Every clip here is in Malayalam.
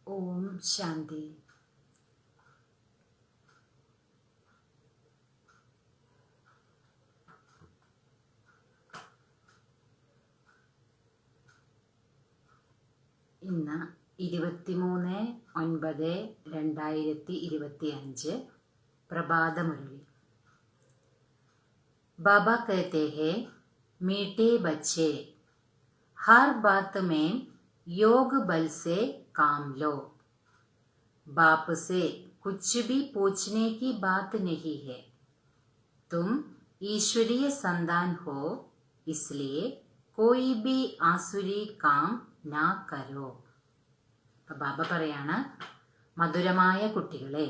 ഓം ശാന്തി. ഇന്ന് 23/9/2025 प्रभातमुरली। बाबा कहते हैं, मीठे बच्चे, हर बात में योग बल से काम लो। बाप से कुछ भी पूछने की बात नहीं है। तुम ईश्वरीय संतान हो, इसलिए कोई भी आसुरी काम ना करो. ബാബ പറയാണ്, മധുരമായ കുട്ടികളെ,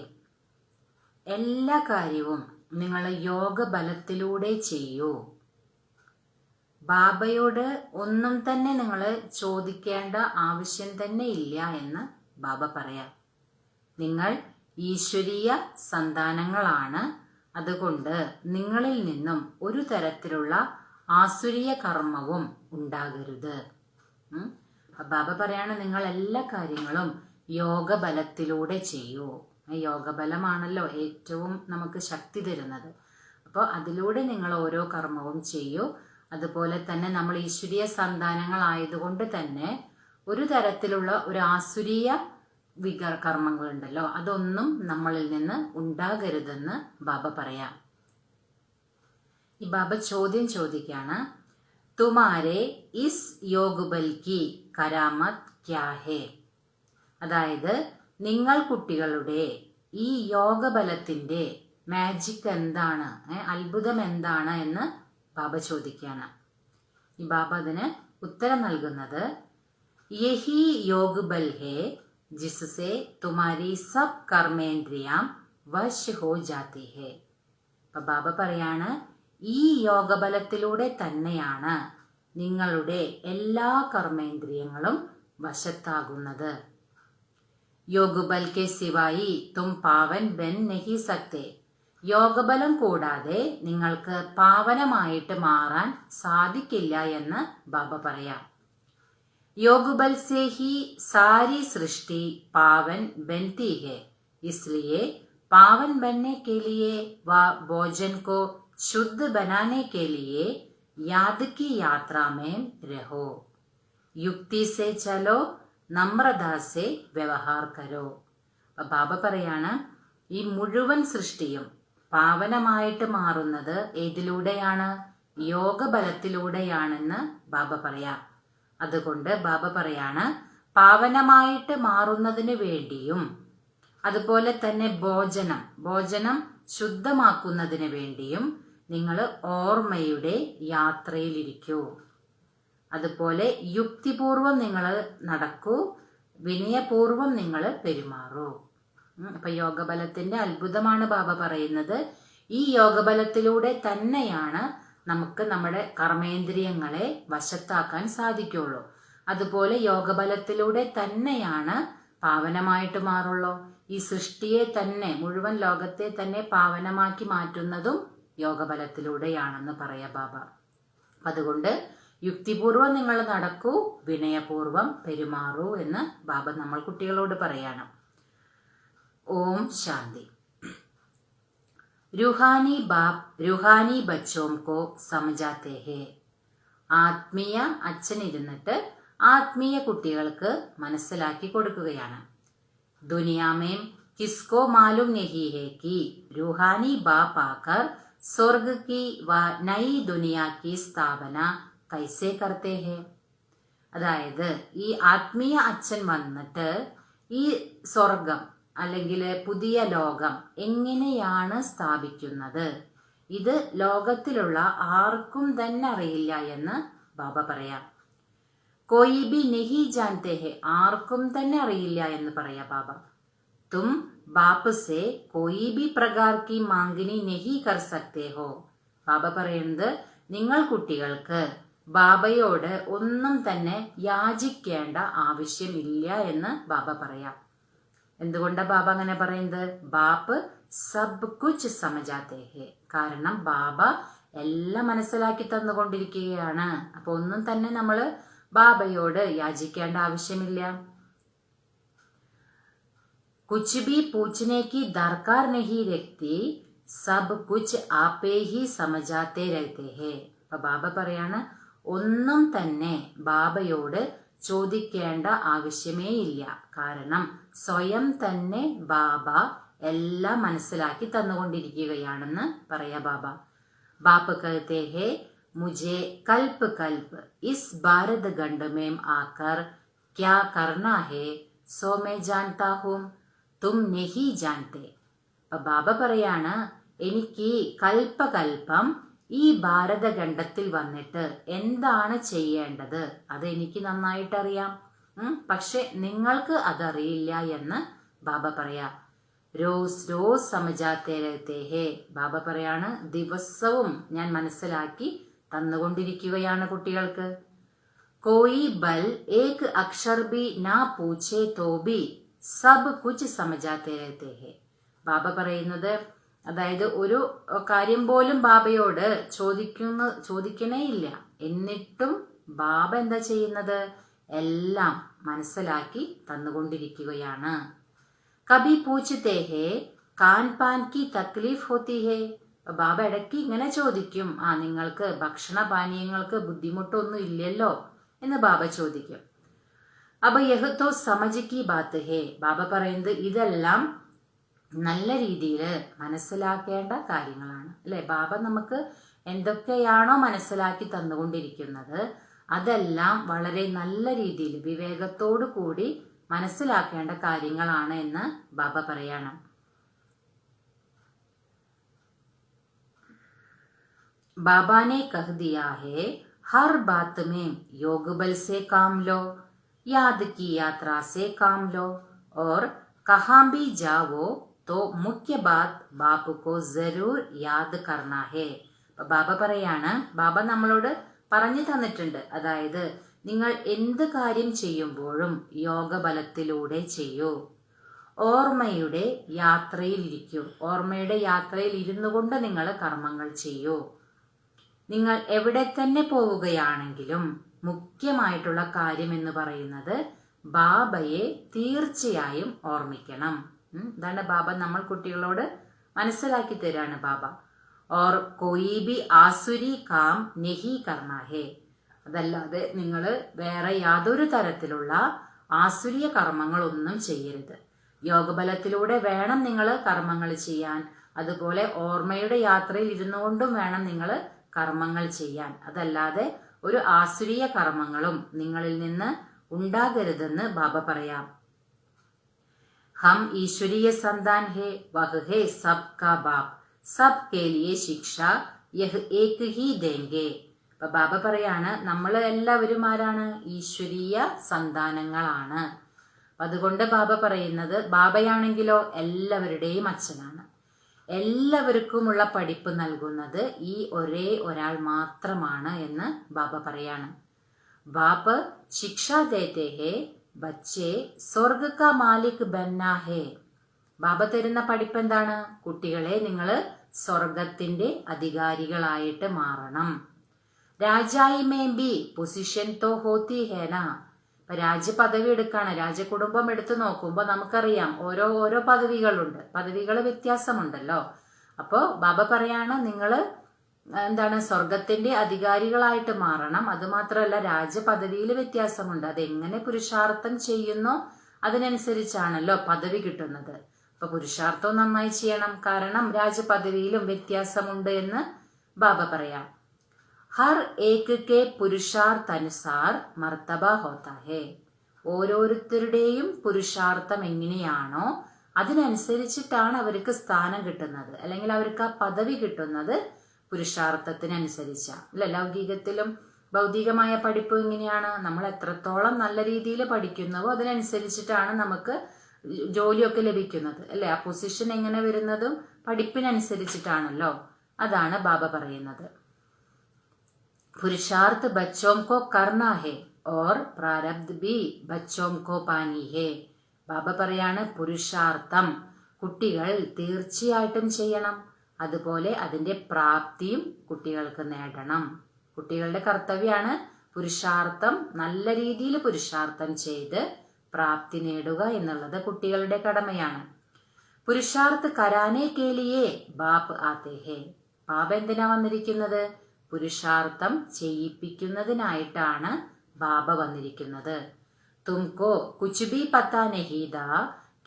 എല്ലാ കാര്യവും നിങ്ങൾ യോഗബലത്തിലൂടെ ചെയ്യൂ. ബാബയോട് ഒന്നും തന്നെ നിങ്ങൾ ചോദിക്കേണ്ട ആവശ്യം തന്നെ ഇല്ല എന്ന് ബാബ പറയാം. നിങ്ങൾ ഈശ്വരീയ സന്താനങ്ങളാണ്. അതുകൊണ്ട് നിങ്ങളിൽ നിന്നും ഒരു തരത്തിലുള്ള ആസുരീയ കർമ്മവും ഉണ്ടാകരുത്. ബാബ പറയാണ്, നിങ്ങൾ എല്ലാ കാര്യങ്ങളും യോഗബലത്തിലൂടെ ചെയ്യൂ. യോഗബലമാണല്ലോ ഏറ്റവും നമുക്ക് ശക്തി തരുന്നത്. അപ്പോൾ അതിലൂടെ നിങ്ങൾ ഓരോ കർമ്മവും ചെയ്യൂ. അതുപോലെ തന്നെ നമ്മൾ ഈശ്വരീയ സന്താനങ്ങളായതുകൊണ്ട് തന്നെ ഒരു തരത്തിലുള്ള ഒരു ആസുരീയ കർമ്മങ്ങളുണ്ടല്ലോ അതൊന്നും നമ്മളിൽ നിന്ന് ഉണ്ടാകരുതെന്ന് ബാബ പറയാം. ഈ ബാബ ചോദ്യം ചോദിക്കാണ്, തുമാരെ ഇസ് യോഗബൽ കി കരാമത് ക്യാ ഹേ? അതായത് നിങ്ങൾ കുട്ടികളുടെ ഈ യോഗബലത്തിന്റെ മാജിക് എന്താണ്, അത്ഭുതം എന്താണ് എന്ന് ബാബ ചോദിക്കുകയാണ്. ഈ ബാബ അതിന് ഉത്തരം നൽകുന്നത്, യഹി യോഗബൽ ഹേ ജിസ്സെ തുമാരി സബ് കർമ്മേന്ദ്രിയാം വശ് ഹോ ജാതി ഹേ. അപ്പൊ ബാബ പറയാണ്, ഈ യോഗബലത്തിലൂടെ തന്നെയാണ് നിങ്ങളുടെ എല്ലാ കർമ്മേന്ദ്രിയങ്ങളും വശത്താകുന്നത്. യോഗബൽ കെ സിവായി തും പാവൻ ബൻ നഹി സക്തേ. യോഗബലം കൂടാതെ നിങ്ങൾക്ക് പാവനമായിട്ട് മാറാൻ സാധിക്കില്ല എന്ന് ബാബ പറയാം. യോഗബൽ സേ ഹി സാരി സൃഷ്ടി പാവൻ ബൻതി ഹെ, इसलिए पावन बनने के लिए व भोजन को शुद्ध बनाने के लिए याद की यात्रा में रहो. युक्ति से चलो, നമ്രതാ സേ വ്യവഹാർ കരോ. ബാബ പറയാണ്, ഈ മുഴുവൻ സൃഷ്ടിയും പാവനമായിട്ട് മാറുന്നത് ഏതിലൂടെയാണ്? യോഗബലത്തിലൂടെയാണെന്ന് ബാബ പറയാം. അതുകൊണ്ട് ബാബ പറയാണ്, പാവനമായിട്ട് മാറുന്നതിന് വേണ്ടിയും അതുപോലെ തന്നെ ഭോജനം ശുദ്ധമാക്കുന്നതിന് വേണ്ടിയും നിങ്ങൾ ഓർമ്മയുടെ യാത്രയിലിരിക്കൂ. അതുപോലെ യുക്തിപൂർവം നിങ്ങൾ നടക്കൂ, വിനയപൂർവം നിങ്ങൾ പെരുമാറൂ. അപ്പൊ യോഗബലത്തിന്റെ അത്ഭുതമാണ് ബാബ പറയുന്നത്. ഈ യോഗബലത്തിലൂടെ തന്നെയാണ് നമുക്ക് നമ്മുടെ കർമ്മേന്ദ്രിയങ്ങളെ വശത്താക്കാൻ സാധിക്കുള്ളൂ. അതുപോലെ യോഗബലത്തിലൂടെ തന്നെയാണ് പാവനമായിട്ട് മാറുള്ളൂ. ഈ സൃഷ്ടിയെ തന്നെ, മുഴുവൻ ലോകത്തെ തന്നെ പാവനമാക്കി മാറ്റുന്നതും യോഗബലത്തിലൂടെയാണെന്ന് പറയാ ബാബ. അതുകൊണ്ട് യുക്തിപൂർവം നിങ്ങൾ നടക്കൂ, വിനയപൂർവം പെരുമാറൂ എന്ന് ബാബ നമ്മൾ കുട്ടികളോട് പറയണം. ഓം ശാന്തി. रूहानी बाप रूहानी बच्चों को समझाते हैं. ആത്മീയ അച്ഛൻ ഇരുന്നിട്ട് ആത്മീയ കുട്ടികൾക്ക് മനസ്സിലാക്കി കൊടുക്കുകയാണ്. ദുനിയാമേം കിസ്കോ മാലൂം നഹി ഹേ കി रूहानी बाप आकर स्वर्ग की व नई दुनिया की स्थापना कैसे करते हैं. അതായത് ഈ ആത്മീയ അച്ഛൻ വന്നിട്ട് ഈ സ്വർഗം അല്ലെങ്കിൽ പുതിയ ലോകം എങ്ങനെയാണ് സ്ഥാപിക്കുന്നത്, ഇത് ലോകത്തിലുള്ള ആർക്കും തന്നെ അറിയില്ല എന്ന് ബാബ പറയാം. കോയി ബി നഹി ജാൻതേ ഹെ, ആർക്കും തന്നെ അറിയില്ല എന്ന് പറയാ ബാബ. തും ബാപ്പ് സേ കോയി ബി പ്രകാർ കി മാംഗനി നഹി കർ സക്തേ ഹോ. ബാബ പറയുന്നത്, നിങ്ങൾ കുട്ടികൾക്ക് ബാബയോട് ഒന്നും തന്നെ യാചിക്കേണ്ട ആവശ്യമില്ല എന്ന് ബാബ പറയാം. എന്തുകൊണ്ടാ ബാബ അങ്ങനെ പറയുന്നത്? ബാപ്പ് സബ് കുച്ച് സമജാത്തേ ഹേ. കാരണം ബാബ എല്ലാം മനസ്സിലാക്കി തന്നുകൊണ്ടിരിക്കുകയാണ്. അപ്പൊ ഒന്നും തന്നെ നമ്മൾ ബാബയോട് യാചിക്കേണ്ട ആവശ്യമില്ല. കുച്ച് ബി പൂച്ഛനെ കി ദർക്കാർ നഹി രഖ്തി, സബ് കുച്ച് ആപേ ഹി സമജാത്തേ രഹത്തെ ഹേ. അപ്പൊ ബാബ പറയാണ്, ഒന്നും തന്നെ ബാബയോട് ചോദിക്കേണ്ട ആവശ്യമേ ഇല്ല. കാരണം സ്വയം തന്നെ ബാബ എല്ലാം മനസ്സിലാക്കി തന്നുകൊണ്ടിരിക്കുകയാണെന്ന് പറയാ ബാബ. ബാപ്പ് കഹത്തെ ഹേ മുझे കൽപ്പ് കൽപ്പ് ഇസ് ഭാരത് ഖണ്ഡ് മേം ആകർ ക്യാ കർനാ ഹേ സോ മേ ജാൻതാ ഹൂം തും നഹി ജാൻതേ. അപ്പൊ ബാബ പറയാണ്, എനിക്ക് കൽപ്പകൽപ്പം ഈ ഭാരതഖണ്ഡത്തിൽ വന്നിട്ട് എന്താണ് ചെയ്യേണ്ടത് അതെനിക്ക് നന്നായിട്ടറിയാം. പക്ഷെ നിങ്ങൾക്ക് അതറിയില്ല എന്ന് ബാബ പറയാ. റോസ് റോസ് സമജാത്തേ രഹത്തെ ഹേ. ബാബ പറയാണ്, ദിവസവും ഞാൻ മനസ്സിലാക്കി തന്നുകൊണ്ടിരിക്കുകയാണ് കുട്ടികൾക്ക്. കോയി ബൽ ഏക് അക്ഷർ ബി നാ പൂഛേ തോ ബി സബ് കുച്ച് സമജാത്തേ രഹത്തെ ഹേ. ബാബ പറയുന്നത്, അതായത് ഒരു കാര്യം പോലും ബാബയോട് ചോദിക്കണേ ഇല്ല, എന്നിട്ടും ബാബ എന്താ ചെയ്യുന്നത്? എല്ലാം മനസ്സിലാക്കി തന്നുകൊണ്ടിരിക്കുകയാണ്. കബി പൂച്ഛത്തെ ഹേ കാൻ പാൻ കി തക്ലീഫ് ഹോത്തി ഹേ. ബാബ ഇടയ്ക്ക് ഇങ്ങനെ ചോദിക്കും, നിങ്ങൾക്ക് ഭക്ഷണ പാനീയങ്ങൾക്ക് ബുദ്ധിമുട്ടൊന്നും ഇല്ലല്ലോ എന്ന് ബാബ ചോദിക്കും. അപ്പൊ യഹ് തോ സമജ് കി ബാത്ത് ഹേ. ബാബ പറയുന്നത് ഇതെല്ലാം നല്ല രീതിയിൽ മനസ്സിലാക്കേണ്ട കാര്യങ്ങളാണ് അല്ലെ. ബാബ നമുക്ക് എന്തൊക്കെയാണോ മനസ്സിലാക്കി തന്നുകൊണ്ടിരിക്കുന്നത് അതെല്ലാം വളരെ നല്ല രീതിയിൽ വിവേകത്തോടു കൂടി മനസ്സിലാക്കേണ്ട കാര്യങ്ങളാണ് എന്ന് ബാബ പറയാണ്. बाबा ने कह दिया है, हर बात में योग बल से काम लो, याद की यात्रा से काम लो और कहाँ भी जाओ तो मुख्य बात बाप को जरूर याद करना है. ബാബ പറയാണ്, ബാബ നമ്മളോട് പറഞ്ഞു തന്നിട്ടുണ്ട്, അതായത് നിങ്ങൾ എന്ത് കാര്യം ചെയ്യുമ്പോഴും യോഗബലത്തിലൂടെ ചെയ്യൂ, ഓർമ്മയുടെ യാത്രയിലിരിക്കൂ, ഓർമ്മയുടെ യാത്രയിൽ ഇരുന്നു കൊണ്ട് നിങ്ങൾ കർമ്മങ്ങൾ ചെയ്യൂ. നിങ്ങൾ എവിടെ തന്നെ പോവുകയാണെങ്കിലും മുഖ്യമായിട്ടുള്ള കാര്യം എന്ന് പറയുന്നത് ബാബയെ തീർച്ചയായും ഓർമ്മിക്കണം. ഇതാണ് ബാബ നമ്മൾ കുട്ടികളോട് മനസ്സിലാക്കി തരാണ് ബാബ. ഓർ കോയി ബി ആസുരി കാം നെഹി കർണ ഹേ. അതല്ലാതെ നിങ്ങൾ വേറെ യാതൊരു തരത്തിലുള്ള ആസുരിയ കർമ്മങ്ങളൊന്നും ചെയ്യരുത്. യോഗബലത്തിലൂടെ വേണം നിങ്ങൾ കർമ്മങ്ങൾ ചെയ്യാൻ. അതുപോലെ ഓർമ്മയുടെ യാത്രയിൽ ഇരുന്നുകൊണ്ടും വേണം നിങ്ങൾ കർമ്മങ്ങൾ ചെയ്യാൻ. അതല്ലാതെ ഒരു ആസുരീയ കർമ്മങ്ങളും നിങ്ങളിൽ നിന്ന് ഉണ്ടാകരുതെന്ന് ബാബ പറയാം. ഹം ഈശ്വരീയ സന്താൻ ഹേ, വഹ് ഹേ സബ് കാ ബാപ്പ്, സബ് കേ ലിയേ ശിക്ഷ യഹ് ഏക് ഹി ദേംഗേ. അപ്പൊ ബാബ പറയാണ്, നമ്മൾ എല്ലാവരും ആരാണ്? ഈശ്വരീയ സന്താനങ്ങളാണ്. അതുകൊണ്ട് ബാബ പറയുന്നത്, ബാബയാണെങ്കിലോ എല്ലാവരുടെയും അച്ഛനാണ്. എല്ലാവർക്കുമുള്ള പഠിപ്പ് നൽകുന്നത് ഈ ഒരേ ഒരാൾ മാത്രമാണ് എന്ന് ബാബ പറയാണ്. ബാപ്പ് ശിക്ഷ ദേത്തെ ഹേ, ബച്ചേ സ്വർഗ കാ മാലിക് ബന്നാ ഹേ. ബാബ തരുന്ന പഠിപ്പ് എന്താണ്? കുട്ടികളെ നിങ്ങൾ സ്വർഗത്തിന്റെ അധികാരികളായിട്ട് മാറണം. രാജായി മേബി പൊസിഷൻ തോ ഹോത്തി ഹേന. ഇപ്പൊ രാജ്യപദവി എടുക്കാണ്, രാജകുടുംബം എടുത്തു നോക്കുമ്പോൾ നമുക്കറിയാം ഓരോ പദവികളുണ്ട്, പദവികൾ വ്യത്യാസമുണ്ടല്ലോ. അപ്പോൾ ബാബ പറയാണ്, നിങ്ങൾ എന്താണ് സ്വർഗത്തിന്റെ അധികാരികളായിട്ട് മാറണം. അതുമാത്രമല്ല രാജപദവിയിൽ വ്യത്യാസമുണ്ട്. അതെങ്ങനെ പുരുഷാർത്ഥം ചെയ്യുന്നോ അതിനനുസരിച്ചാണല്ലോ പദവി കിട്ടുന്നത്. അപ്പൊ പുരുഷാർത്ഥം നന്നായി ചെയ്യണം, കാരണം രാജപദവിയിലും വ്യത്യാസമുണ്ട് എന്ന് ബാബ പറയാം. ഹർ ഏക് കെ പുരുഷാർത്ഥനുസാർ മർത്തബ ഹോത്താ ഹേ. ഓരോരുത്തരുടെയും പുരുഷാർത്ഥം എങ്ങനെയാണോ അതിനനുസരിച്ചിട്ടാണ് അവർക്ക് സ്ഥാനം കിട്ടുന്നത്, അല്ലെങ്കിൽ അവർക്ക് ആ പദവി കിട്ടുന്നത് പുരുഷാർത്ഥത്തിനനുസരിച്ചാണ്. അല്ല, ലൗകികത്തിലും ഭൗതികമായ പഠിപ്പ് എങ്ങനെയാണ്? നമ്മൾ എത്രത്തോളം നല്ല രീതിയിൽ പഠിക്കുന്നുവോ അതിനനുസരിച്ചിട്ടാണ് നമുക്ക് ജോലിയൊക്കെ ലഭിക്കുന്നത് അല്ലെ. ആ പൊസിഷൻ എങ്ങനെ വരുന്നതും പഠിപ്പിനനുസരിച്ചിട്ടാണല്ലോ. അതാണ് ബാബ പറയുന്നത്. പുരുഷാർത്ഥ ബച്ചോം കോ കർണാ ഹേ ഓർ പ്രാരബ്ധ് ബി ബച്ചോം കോ പാനി ഹേ. ബാബ പറയാണ്, പുരുഷാർത്ഥം കുട്ടികൾ തീർച്ചയായിട്ടും ചെയ്യണം, അതുപോലെ അതിന്റെ പ്രാപ്തിയും കുട്ടികൾക്ക് നേടണം. കുട്ടികളുടെ കർത്തവ്യമാണ് പുരുഷാർത്ഥം, നല്ല രീതിയിൽ പുരുഷാർത്ഥം ചെയ്ത് പ്രാപ്തി നേടുക എന്നുള്ളത് കുട്ടികളുടെ കടമയാണ്. പുരുഷാർത്ഥ് കരാനേ കേലിയേ ബാപ്പ് ആത്തേ ഹേ. ബാബ എന്തിനാ വന്നിരിക്കുന്നത്? പുരുഷാർത്ഥം ചെയ്യിപ്പിക്കുന്നതിനായിട്ടാണ് ബാബ വന്നിരിക്കുന്നത്. തുംകോ കുച്ച് ഭി പത്താ നഹീ താ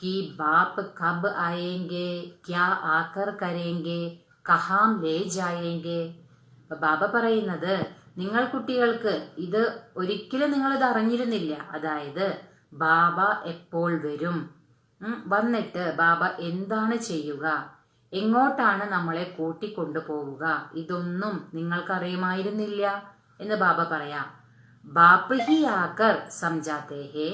कि बाप कब आएंगे, क्या आकर करेंगे, कहाँ ले जाएंगे. ബാബ പറയുന്നത്, നിങ്ങൾ കുട്ടികൾക്ക് ഇത് ഒരിക്കലും നിങ്ങളിത് അറിഞ്ഞിരുന്നില്ല. അതായത് ബാബ എപ്പോൾ വരും, വന്നിട്ട് ബാബ എന്താണ് ചെയ്യുക, എങ്ങോട്ടാണ് നമ്മളെ കൂട്ടിക്കൊണ്ടു പോവുക, ഇതൊന്നും നിങ്ങൾക്കറിയുമായിരുന്നില്ല എന്ന് ബാബ പറയാം. ബാപ്പ് ഹി ആക്കർ സംജാത്തെ ഹേ,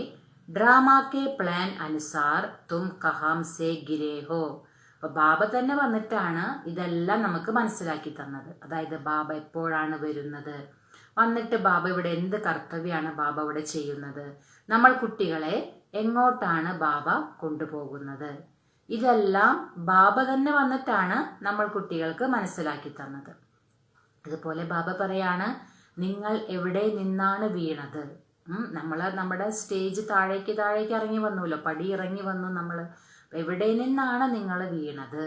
ഡ്രാമ കെ പ്ലാൻ അനുസാർ തും കഹാം സേ ഗിരേ ഹോ. അപ്പൊ ബാബ തന്നെ വന്നിട്ടാണ് ഇതെല്ലാം നമുക്ക് മനസ്സിലാക്കി തന്നത്. അതായത് ബാബ എപ്പോഴാണ് വരുന്നത്, വന്നിട്ട് ബാബ ഇവിടെ എന്ത് കർത്തവ്യമാണ് ബാബ ഇവിടെ ചെയ്യുന്നത്, നമ്മൾ കുട്ടികളെ എങ്ങോട്ടാണ് ബാബ കൊണ്ടുപോകുന്നത്, ഇതെല്ലാം ബാബ തന്നെ വന്നിട്ടാണ് നമ്മൾ കുട്ടികൾക്ക് മനസ്സിലാക്കി തന്നത്. അതുപോലെ ബാബ പറയാണ്, നിങ്ങൾ എവിടെ നിന്നാണ് വീണത്. നമ്മുടെ സ്റ്റേജ് താഴേക്ക് ഇറങ്ങി വന്നുല്ലോ, പടി ഇറങ്ങി വന്നു. നമ്മൾ എവിടെ നിന്നാണ് നിങ്ങൾ വീണത്,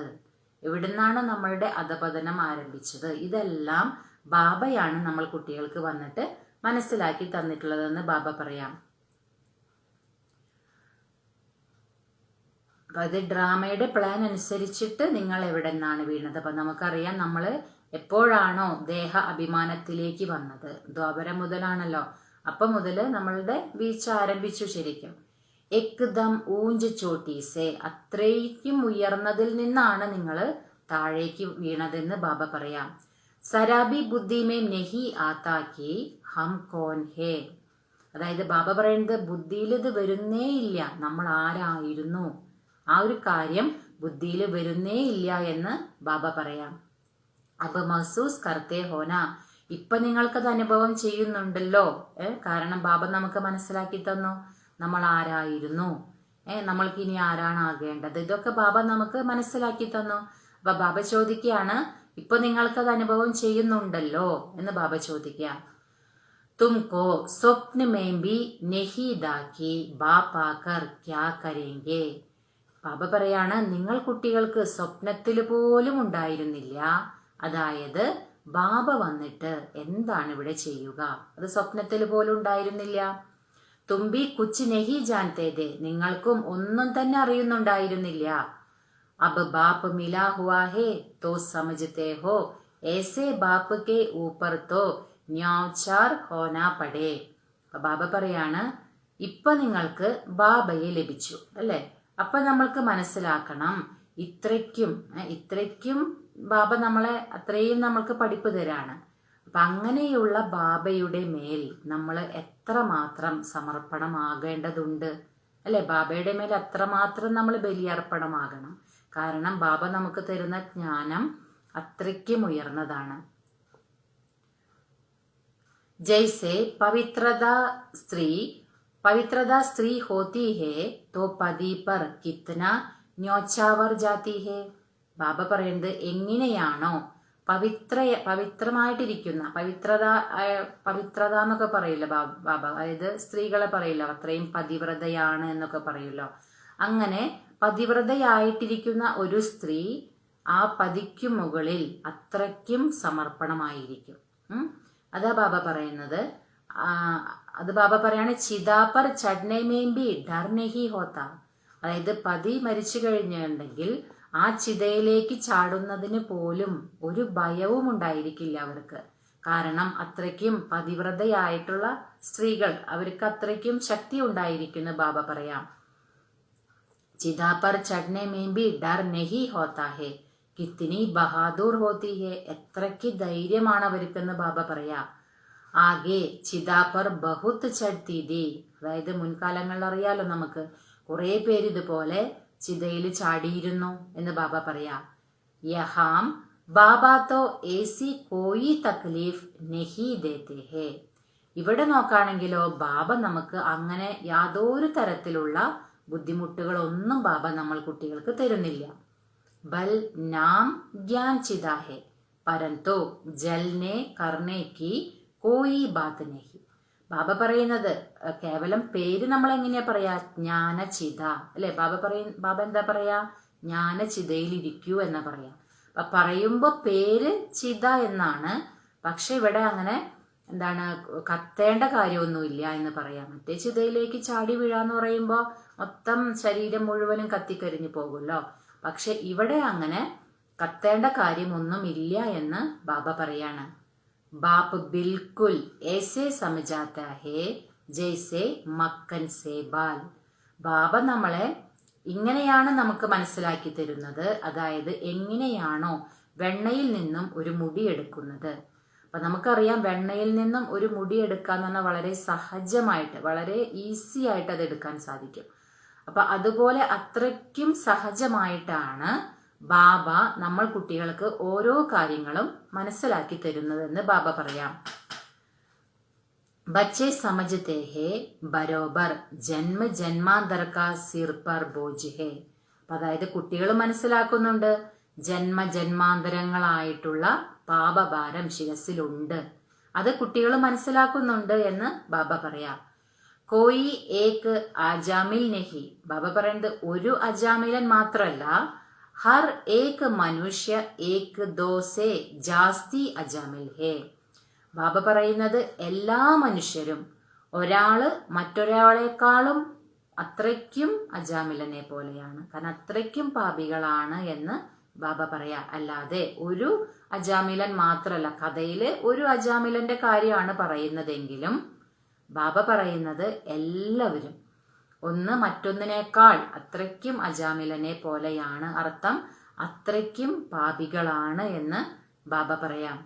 എവിടുന്നാണ് നമ്മളുടെ അധപതനം ആരംഭിച്ചത്, ഇതെല്ലാം ബാബയാണ് നമ്മൾ കുട്ടികൾക്ക് വന്നിട്ട് മനസ്സിലാക്കി തന്നിട്ടുള്ളതെന്ന് ബാബ പറയാം. അപ്പൊ അത് ഡ്രാമയുടെ പ്ലാൻ അനുസരിച്ചിട്ട് നിങ്ങൾ എവിടെ നിന്നാണ് വീണത്. അപ്പൊ നമുക്കറിയാം നമ്മൾ എപ്പോഴാണോ ദേഹ അഭിമാനത്തിലേക്ക് വന്നത്, ദ്വാപരം മുതലാണല്ലോ, അപ്പൊ മുതല് നമ്മളുടെ വീഴ്ച ആരംഭിച്ചു ശരിക്കും. എക്ദം ഊഞ്ച് ചോട്ടീസെ, അത്രയ്ക്കും ഉയർന്നതിൽ നിന്നാണ് നിങ്ങൾ താഴേക്ക് വീണതെന്ന് ബാബ പറയാം. സരാബി ബുദ്ധിമേ നെഹി ആത്താക്കി ഹം കോൻ ഹേ, അതായത് ബാബ പറയുന്നത് ബുദ്ധിയിൽ ഇത് വരുന്നേ ഇല്ല, നമ്മൾ ആരായിരുന്നു, ആ ഒരു കാര്യം ബുദ്ധിയിൽ വരുന്നേ ഇല്ല എന്ന് ബാബ പറയാം. അപ്പൊ മഹസൂസ് കർത്തേ ഹോന, ഇപ്പൊ നിങ്ങൾക്കത് അനുഭവം ചെയ്യുന്നുണ്ടല്ലോ. കാരണം ബാബ നമുക്ക് മനസ്സിലാക്കി തന്നു നമ്മൾ ആരായിരുന്നു, നമ്മൾക്ക് ഇനി ആരാണ് ആകേണ്ടത്, ഇതൊക്കെ ബാബ നമുക്ക് മനസ്സിലാക്കി തന്നു. അപ്പൊ ബാബ ചോദിക്കുകയാണ്, ഇപ്പൊ നിങ്ങൾക്കത് അനുഭവം ചെയ്യുന്നുണ്ടല്ലോ എന്ന് ബാബ ചോദിക്കുക. തുംകോ സ്വപ്ന മേം ഭി നഹി ദാക്കി ബാപ് ആകർ ക്യാ കരേംഗെ. ബാബ പറയാണ്, നിങ്ങൾ കുട്ടികൾക്ക് സ്വപ്നത്തിൽ പോലും ഉണ്ടായിരുന്നില്ല, അതായത് ബാബ വന്നിട്ട് എന്താണ് ഇവിടെ ചെയ്യുക, അത് സ്വപ്നത്തിൽ പോലും ഉണ്ടായിരുന്നില്ല. തുമ്പി കുച്ച് നെഹി ജാൻതേതെ, നിങ്ങൾക്കും ഒന്നും തന്നെ അറിയുന്നുണ്ടായിരുന്നില്ല. അബ് ബാപ്പ് മിലാ ഹുവാ ഹേ തോ സമജ്തേ ഹോ, ഏസേ ബാപ്പ് കെ ഊപ്പർ തോ ന്യാച്ചാർ ഹോനാ പടേ. ബാബ പറയാണ്, ഇപ്പൊ നിങ്ങൾക്ക് ബാബയെ ലഭിച്ചു അല്ലെ, അപ്പൊ നമ്മൾക്ക് മനസ്സിലാക്കണം ഇത്രയ്ക്കും ബാബ നമ്മളെ അത്രയും നമ്മൾക്ക് പഠിപ്പ് തരാണ്. അപ്പൊ അങ്ങനെയുള്ള ബാബയുടെ മേൽ നമ്മൾ എത്രമാത്രം സമർപ്പണമാകേണ്ടതുണ്ട് അല്ലെ, ബാബയുടെ മേൽ അത്രമാത്രം നമ്മൾ ബലിയർപ്പണമാകണം. കാരണം ബാബ നമുക്ക് തരുന്ന ജ്ഞാനം അത്രയ്ക്കും ഉയർന്നതാണ്. जैसे पवित्रता स्त्री होती है तो पति पर कितना ന്യോച്ചാവർ ജാതി ഹേ. ബാബ പറയുന്നത് എങ്ങനെയാണോ പവിത്രമായിട്ടിരിക്കുന്ന പവിത്രത എന്നൊക്കെ പറയില്ല ബാബ, അതായത് സ്ത്രീകളെ പറയില്ല അത്രയും പതിവ്രതയാണ് എന്നൊക്കെ പറയല്ലോ. അങ്ങനെ പതിവ്രതയായിട്ടിരിക്കുന്ന ഒരു സ്ത്രീ ആ പതിക്കു മുകളിൽ അത്രയ്ക്കും സമർപ്പണമായിരിക്കും. അതാ ബാബ പറയുന്നത്. അത് ബാബ പറയാണ്, ചിതാപർ ചഡ്നേമേമ്പി ഡർ നഹി ഹോത്ത, അതായത് പതി മരിച്ചു കഴിഞ്ഞിട്ടുണ്ടെങ്കിൽ ആ ചിതയിലേക്ക് ചാടുന്നതിന് പോലും ഒരു ഭയവും ഉണ്ടായിരിക്കില്ല അവർക്ക്. കാരണം അത്രയ്ക്കും പതിവ്രതയായിട്ടുള്ള സ്ത്രീകൾ, അവർക്ക് അത്രയ്ക്കും ശക്തി ഉണ്ടായിരിക്കുന്നു ബാബ പറയാം. ചിതാപർ ചഡ്നേമേമ്പി ഡർ നഹി ഹോത്ത ഹേ, കിത്തിനി ബഹാദൂർ ഹോത്തി ഹേ, എത്രയ്ക്ക് ധൈര്യമാണ് അവർക്കെന്ന് ബാബ പറയാ. ആകെ ചിതാപർ ബഹുത്ത് ചഡ്തി ദി, അതായത് മുൻകാലങ്ങളിൽ അറിയാലോ നമുക്ക് കുറെ പേര് ഇതുപോലെ ചിതയിൽ ചാടിയിരുന്നു എന്ന് ബാബ പറയാ. യഹാം ബാബാ തോ ഏസി കോയി തക്ലീഫ് നഹി ദേത്തെ ഹേ, ഇവിടെ നോക്കുകയാണെങ്കിലോ ബാബ നമുക്ക് അങ്ങനെ യാതൊരു തരത്തിലുള്ള ബുദ്ധിമുട്ടുകളൊന്നും ബാബ നമ്മൾ കുട്ടികൾക്ക് തരുന്നില്ല. ബൽ നാം ജ്ഞാൻ ചിതാ ഹേ പരന്തോ ജൽനെ കർണേ കി കോയി ബാത്ത് നഹി. ബാബ പറയുന്നത് കേവലം പേര് നമ്മൾ എങ്ങനെയാ പറയാ, ജ്ഞാനചിത അല്ലെ. ബാബ എന്താ പറയാ, ജ്ഞാനചിതയിൽ ഇരിക്കൂ എന്നാ പറയാ. അപ്പൊ പറയുമ്പോ പേര് ചിത എന്നാണ്, പക്ഷെ ഇവിടെ അങ്ങനെ എന്താണ് കത്തേണ്ട കാര്യമൊന്നുമില്ല എന്ന് പറയാം. മറ്റേ ചിതയിലേക്ക് ചാടി വീഴാന്ന് പറയുമ്പോ മൊത്തം ശരീരം മുഴുവനും കത്തിക്കരിഞ്ഞു പോകുമല്ലോ. പക്ഷെ ഇവിടെ അങ്ങനെ കത്തേണ്ട കാര്യമൊന്നും ഇല്ല എന്ന് ബാബ പറയാണ്. ബാപ്പ് ബിൽക്കുൽ ऐसे समझाता है जैसे മക്കൻ സേ ബാൽ. ബാബ നമ്മളെ ഇങ്ങനെയാണ് നമുക്ക് മനസ്സിലാക്കി തരുന്നത്, അതായത് എങ്ങനെയാണോ വെണ്ണയിൽ നിന്നും ഒരു മുടി എടുക്കുന്നത്. അപ്പൊ നമുക്കറിയാം വെണ്ണയിൽ നിന്നും ഒരു മുടി എടുക്കാന്ന് പറഞ്ഞാൽ വളരെ സഹജമായിട്ട് വളരെ ഈസി ആയിട്ട് അത് എടുക്കാൻ സാധിക്കും. അപ്പൊ അതുപോലെ അത്രയ്ക്കും സഹജമായിട്ടാണ് ബാബ നമ്മൾ കുട്ടികൾക്ക് ഓരോ കാര്യങ്ങളും മനസ്സിലാക്കി തരുന്നതെന്ന് ബാബ പറയാം. ബച്ചെ സമജ്തേ ഹേ ബരോബർ ജന്മ ജന്മാന്തർ കാ സിർ പർ ബോജ് ഹേ. അതായത് കുട്ടികൾ മനസ്സിലാക്കുന്നുണ്ട് ജന്മജന്മാന്തരങ്ങളായിട്ടുള്ള പാപഭാരം ശിരസിലുണ്ട്, അത് കുട്ടികൾ മനസ്സിലാക്കുന്നുണ്ട് എന്ന് ബാബ പറയാം. കോയി ഏക് ആജാമിൽ നഹി, ബാബ പറയുന്നത് ഒരു അജാമിലൻ മാത്രല്ല, ഹർ ഏക് മനുഷ്യ ഏക് ദോസെ ജാസ്തി അജാമിൽ ഹേ. ബാബ പറയുന്നത് എല്ലാ മനുഷ്യരും ഒരാള് മറ്റൊരാളെക്കാളും അത്രയ്ക്കും അജാമിലനെ പോലെയാണ്. കാരണം അത്രയ്ക്കും പാപികളാണ് എന്ന് ബാബ പറയാ. അല്ലാതെ ഒരു അജാമിലൻ മാത്രമല്ല, കഥയില് ഒരു അജാമിലന്റെ കാര്യമാണ് പറയുന്നതെങ്കിലും ബാബ പറയുന്നത് എല്ലാവരും ഒന്ന് മറ്റൊന്നിനേക്കാൾ അത്രയ്ക്കും അജാമിലനെ പോലെയാണ്. അർത്ഥം അത്രയ്ക്കും പാപികളാണ് എന്ന് ബാബ പറയാം.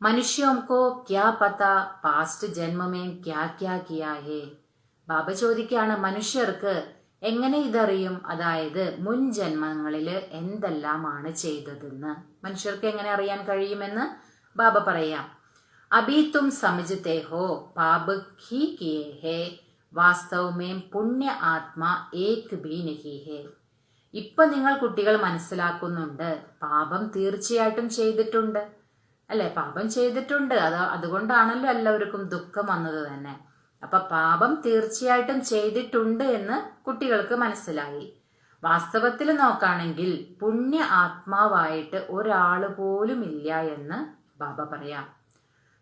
മനുഷ്യോംകോ ക്യാ പതാ പാസ്റ്റ് ജന്മമേം ക്യാ ക്യാ കിയാ ഹേ. ബാബ ചോദിക്കുകയാണ്, മനുഷ്യർക്ക് എങ്ങനെ ഇതറിയും? അതായത് മുൻ ജന്മങ്ങളിൽ എന്തെല്ലാമാണ് ചെയ്തതെന്ന് മനുഷ്യർക്ക് എങ്ങനെ അറിയാൻ കഴിയുമെന്ന് ബാബ പറയാം. അഭി തും സമജ്തേ ഹോ പാപ് ഹി കിയേ ഹേ വാസ്തവമേം പുണ്യ ആത്മാ ഏക് ഭി നഹി ഹേ. ഇപ്പൊ നിങ്ങൾ കുട്ടികൾ മനസ്സിലാക്കുന്നുണ്ട്, പാപം തീർച്ചയായിട്ടും ചെയ്തിട്ടുണ്ട് അല്ലെ, പാപം ചെയ്തിട്ടുണ്ട്. അതുകൊണ്ടാണല്ലോ എല്ലാവർക്കും ദുഃഖം വന്നത് തന്നെ. അപ്പൊ പാപം തീർച്ചയായിട്ടും ചെയ്തിട്ടുണ്ട് എന്ന് കുട്ടികൾക്ക് മനസ്സിലായി. വാസ്തവത്തിൽ നോക്കുകയാണെങ്കിൽ പുണ്യ ആത്മാവായിട്ട് ഒരാള് പോലും ഇല്ല എന്ന് ബാബ പറയാം.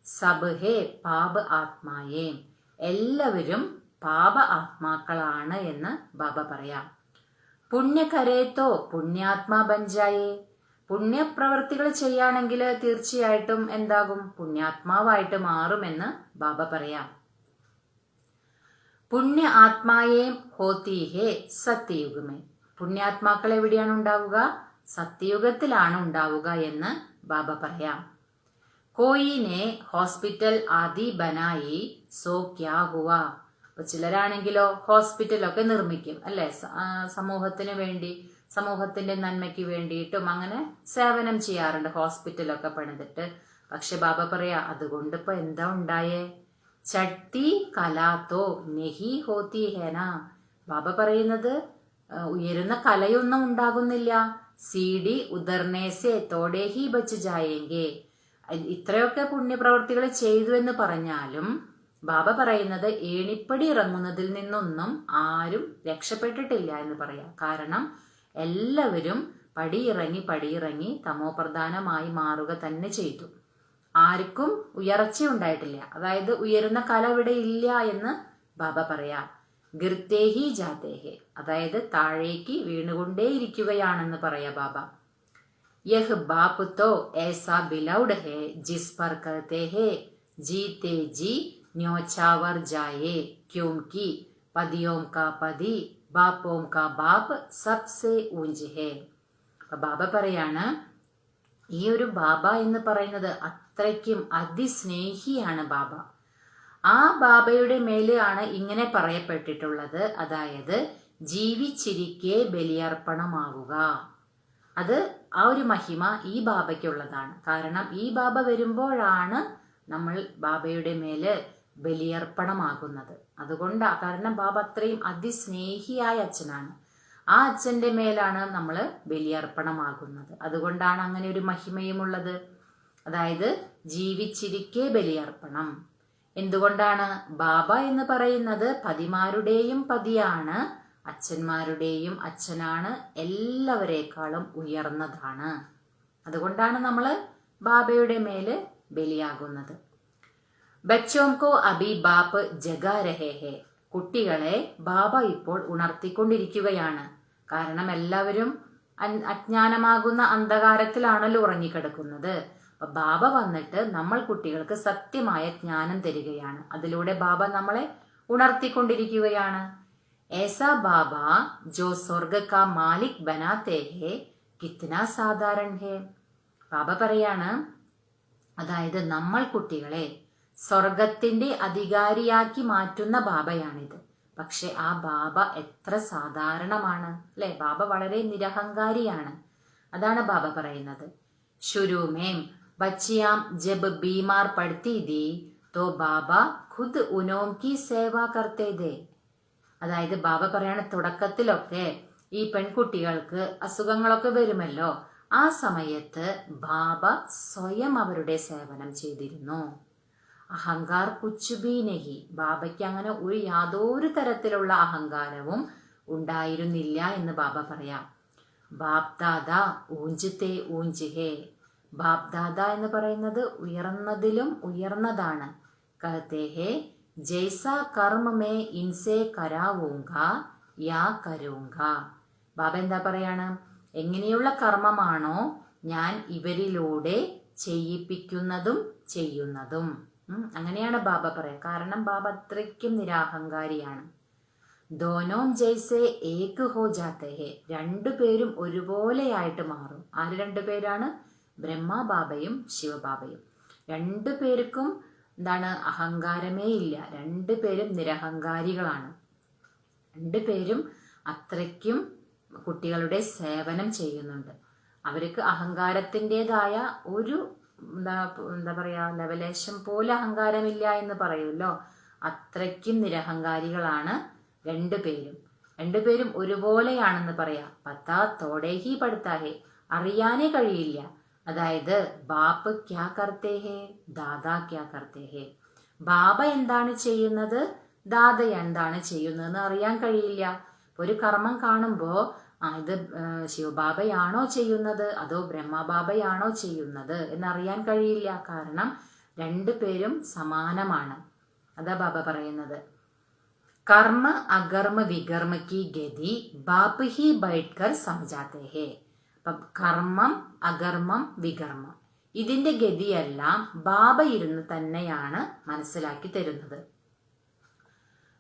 സബ് ഹേ പാപ ആത്മായേ, എല്ലാവരും പാപ ആത്മാക്കളാണ് എന്ന് ബാബ പറയാം. പുണ്യകരേത്തോ പുണ്യാത്മാ ബഞ്ചായേ, പുണ്യപ്രവർത്തികൾ ചെയ്യുകയാണെങ്കിൽ തീർച്ചയായിട്ടും എന്താകും? പുണ്യാത്മാവായിട്ട് മാറുമെന്ന് ബാബ പറയാം. പുണ്യ ആത്മായേ ഹോത്തി ഹേ സത്യയുഗമേ, പുണ്യാത്മാക്കൾ എവിടെയാണ് ഉണ്ടാവുക? സത്യയുഗത്തിലാണ് ഉണ്ടാവുക എന്ന് ബാബ പറയാം. കോയിനെ ഹോസ്പിറ്റൽ ആദി ബനായി സോ ക്യാ ഹുവാ. അപ്പൊ ചിലരാണെങ്കിലോ ഹോസ്പിറ്റലൊക്കെ നിർമ്മിക്കും അല്ലെ, സമൂഹത്തിന് വേണ്ടി, സമൂഹത്തിന്റെ നന്മയ്ക്ക് വേണ്ടിയിട്ടും അങ്ങനെ സേവനം ചെയ്യാറുണ്ട്, ഹോസ്പിറ്റലൊക്കെ പണിതിട്ട്. പക്ഷെ ബാബ പറയാ, അതുകൊണ്ട് ഇപ്പൊ എന്താ ഉണ്ടായേ? ചട്ടി കലാത്തോ നെഹി ഹോത്തി ഹേന. ബാബ പറയുന്നത് ഉയരുന്ന കലയൊന്നും ഉണ്ടാകുന്നില്ല. സീഡി ഉദർനേസെ തോടെ ഹി ബച്ച് ജായെങ്കെ. ഇത്രയൊക്കെ പുണ്യപ്രവർത്തികൾ ചെയ്തു എന്ന് പറഞ്ഞാലും ബാബ പറയുന്നത് ഏണിപ്പടി ഇറങ്ങുന്നതിൽ നിന്നൊന്നും ആരും രക്ഷപ്പെട്ടിട്ടില്ല എന്ന് പറയാം. കാരണം എല്ലാവരും പടിയിറങ്ങി തമോപ്രധാനമായി മാറുക തന്നെ ചെയ്തു. ആർക്കും ഉയർച്ച ഉണ്ടായിട്ടില്ല. അതായത് ഉയരുന്ന കല ഇവിടെ ഇല്ല എന്ന് ബാബ പറയാം. ഗിർത്തേഹി ജാതേഹെ, അതായത് താഴേക്ക് വീണുകൊണ്ടേയിരിക്കുകയാണെന്ന് പറയാ ബാബ. യഹ് ബാപ് തോ ഏസാ ബിലൗഡ് ഹേ ജിസ് പർ കർത്തെ ഹേ ജീത്തെ ജി ന്യോച്ചാവർ ജായേ ക്യോംകി പതിയോം കാ പതി ബാപ്പോം കാ ബാപ്പ് സബ്സെ ഊഞ്ച് ഹേ. ബാബ പറയാണ്, ഈ ഒരു ബാബ എന്ന് പറയുന്നത് അത്രയ്ക്കും അതിസ്നേഹിയാണ് ബാബ. ആ ബാബയുടെ മേലെയാണ് ഇങ്ങനെ പറയപ്പെട്ടിട്ടുള്ളത്, അതായത് ജീവിച്ചിരിക്കെ ബലിയർപ്പണമാവുക. അത് ആ ഒരു മഹിമ ഈ ബാബയ്ക്കുള്ളതാണ്. കാരണം ഈ ബാബ വരുമ്പോഴാണ് നമ്മൾ ബാബയുടെ മേല് ബലിയർപ്പണമാകുന്നത്. കാരണം ബാബ അത്രയും അതിസ്നേഹിയായ അച്ഛനാണ്. ആ അച്ഛന്റെ മേലാണ് നമ്മൾ ബലിയർപ്പണമാകുന്നത്. അതുകൊണ്ടാണ് അങ്ങനെ ഒരു മഹിമയുമുള്ളത്. അതായത് ജീവിച്ചിരിക്കെ ബലിയർപ്പണം. എന്തുകൊണ്ടാണ്? ബാബ എന്ന് പറയുന്നത് പതിമാരുടെയും പതിയാണ്, അച്ഛന്മാരുടെയും അച്ഛനാണ്, എല്ലാവരേക്കാളും ഉയർന്നതാണ്. അതുകൊണ്ടാണ് നമ്മൾ ബാബയുടെ മേല് ബലിയാകുന്നത്. ബച്ചോംകോ അഭി ബാപ്പ് ജഗാ രഹേ ഹേ. കുട്ടികളെ ബാബ ഇപ്പോൾ ഉണർത്തിക്കൊണ്ടിരിക്കുകയാണ്. കാരണം എല്ലാവരും അജ്ഞാനമാകുന്ന അന്ധകാരത്തിലാണല്ലോ ഉറങ്ങിക്കിടക്കുന്നത്. അപ്പൊ ബാബ വന്നിട്ട് നമ്മൾ കുട്ടികൾക്ക് സത്യമായ ജ്ഞാനം തരികയാണ്. അതിലൂടെ ബാബ നമ്മളെ ഉണർത്തിക്കൊണ്ടിരിക്കുകയാണ്. ऐसा बाबा जो स्वर्ग का मालिक बनाते हैं कितना साधारण है. ബാബ പറയാണ്, അതായത് നമ്മൾ കുട്ടികളെ സ്വർഗത്തിന്റെ അധികാരിയാക്കി മാറ്റുന്ന ബാബയാണിത്. പക്ഷെ ആ ബാബ എത്ര സാധാരണമാണ് അല്ലെ. ബാബ വളരെ നിരഹങ്കാരിയാണ്. അതാണ് ബാബ പറയുന്നത്. ശുരൂമേം ബച്ചിയാം ജബ് ബീമാർ പടുത്തി ദി തോ ബാബ ഖുദ് ഉനോം കി സേവ കർത്തേ ദേ. അതായത് ബാബ പറയാണ്, തുടക്കത്തിലൊക്കെ ഈ പെൺകുട്ടികൾക്ക് അസുഖങ്ങളൊക്കെ വരുമല്ലോ, ആ സമയത്ത് ബാബ സ്വയം അവരുടെ സേവനം ചെയ്തിരുന്നു. അഹങ്കാർ കുച്ചുബി നഹി. ബാബയ്ക്ക് അങ്ങനെ യാതൊരു തരത്തിലുള്ള അഹങ്കാരവും ഉണ്ടായിരുന്നില്ല എന്ന് ബാബ പറയാം. ബാപ്ദാദ ഊഞ്ചത്തെ ഊഞ്ച് ഹേ. ബാപ്ദാദ എന്ന് പറയുന്നത് ഉയർന്നതിലും ഉയർന്നതാണ്. കഹത്തെ ഹേ ജൈസാ കർമ്മ മേ ഇൻസേ കരാവൂങ്ക യാ കരൂങ്ക. ബാബ എന്താ പറയാണ്? എങ്ങനെയുള്ള കർമ്മമാണോ ഞാൻ ഇവരിലൂടെ ചെയ്യിപ്പിക്കുന്നതും ചെയ്യുന്നതും. അങ്ങനെയാണ് ബാബ പറയാ. കാരണം ബാബ അത്രയ്ക്കും നിരാഹങ്കാരിയാണ്. ദോനോം ജൈസെ ഏക് ഹോ ജാത്തെ ഹെ. രണ്ടുപേരും ഒരുപോലെയായിട്ട് മാറും. ആര് രണ്ടുപേരാണ്? ബ്രഹ്മ ബാബയും ശിവബാബയും. രണ്ടുപേർക്കും എന്താണ്? അഹങ്കാരമേ ഇല്ല. രണ്ടുപേരും നിരഹങ്കാരികളാണ്. രണ്ടുപേരും അത്രയ്ക്കും കുട്ടികളുടെ സേവനം ചെയ്യുന്നുണ്ട്. അവർക്ക് അഹങ്കാരത്തിൻ്റെതായ ഒരു എന്താ പറയാ ലവലേശം പോലെ അഹങ്കാരമില്ല എന്ന് പറയുമല്ലോ. അത്രയ്ക്കും നിരഹങ്കാരികളാണ് രണ്ടുപേരും. രണ്ടുപേരും ഒരുപോലെയാണെന്ന് പറയാം. പത്താ തോടേഹി പഠിത്താഹേ. അറിയാനേ കഴിയില്ല. അതായത് ബാപ്പ് ക്യാ കർത്തേ ഹേ, ദാദാ ക്യാ കർത്തേ ഹേ. ബാബ എന്താണ് ചെയ്യുന്നത്, ദാദ എന്താണ് ചെയ്യുന്നതെന്ന് അറിയാൻ കഴിയില്ല. ഒരു കർമ്മം കാണുമ്പോൾ ഇത് ശിവബാബയാണോ ചെയ്യുന്നത് അതോ ബ്രഹ്മബാബയാണോ ചെയ്യുന്നത് എന്നറിയാൻ കഴിയില്ല. കാരണം രണ്ടുപേരും സമാനമാണ്. അതാ ബാബ പറയുന്നത്. കർമ്മ അകർമ്മ വികർമ്മ കി ഗതി ബാപ്പ് ഹി ബൈഠ്കർ സമജാത്തെ ഹേ. കർമ്മം അകർമ്മം വികർമ്മം ഇതിന്റെ ഗതിയെല്ലാം ബാബ ഇരുന്ന് തന്നെയാണ് മനസ്സിലാക്കി തരുന്നത്.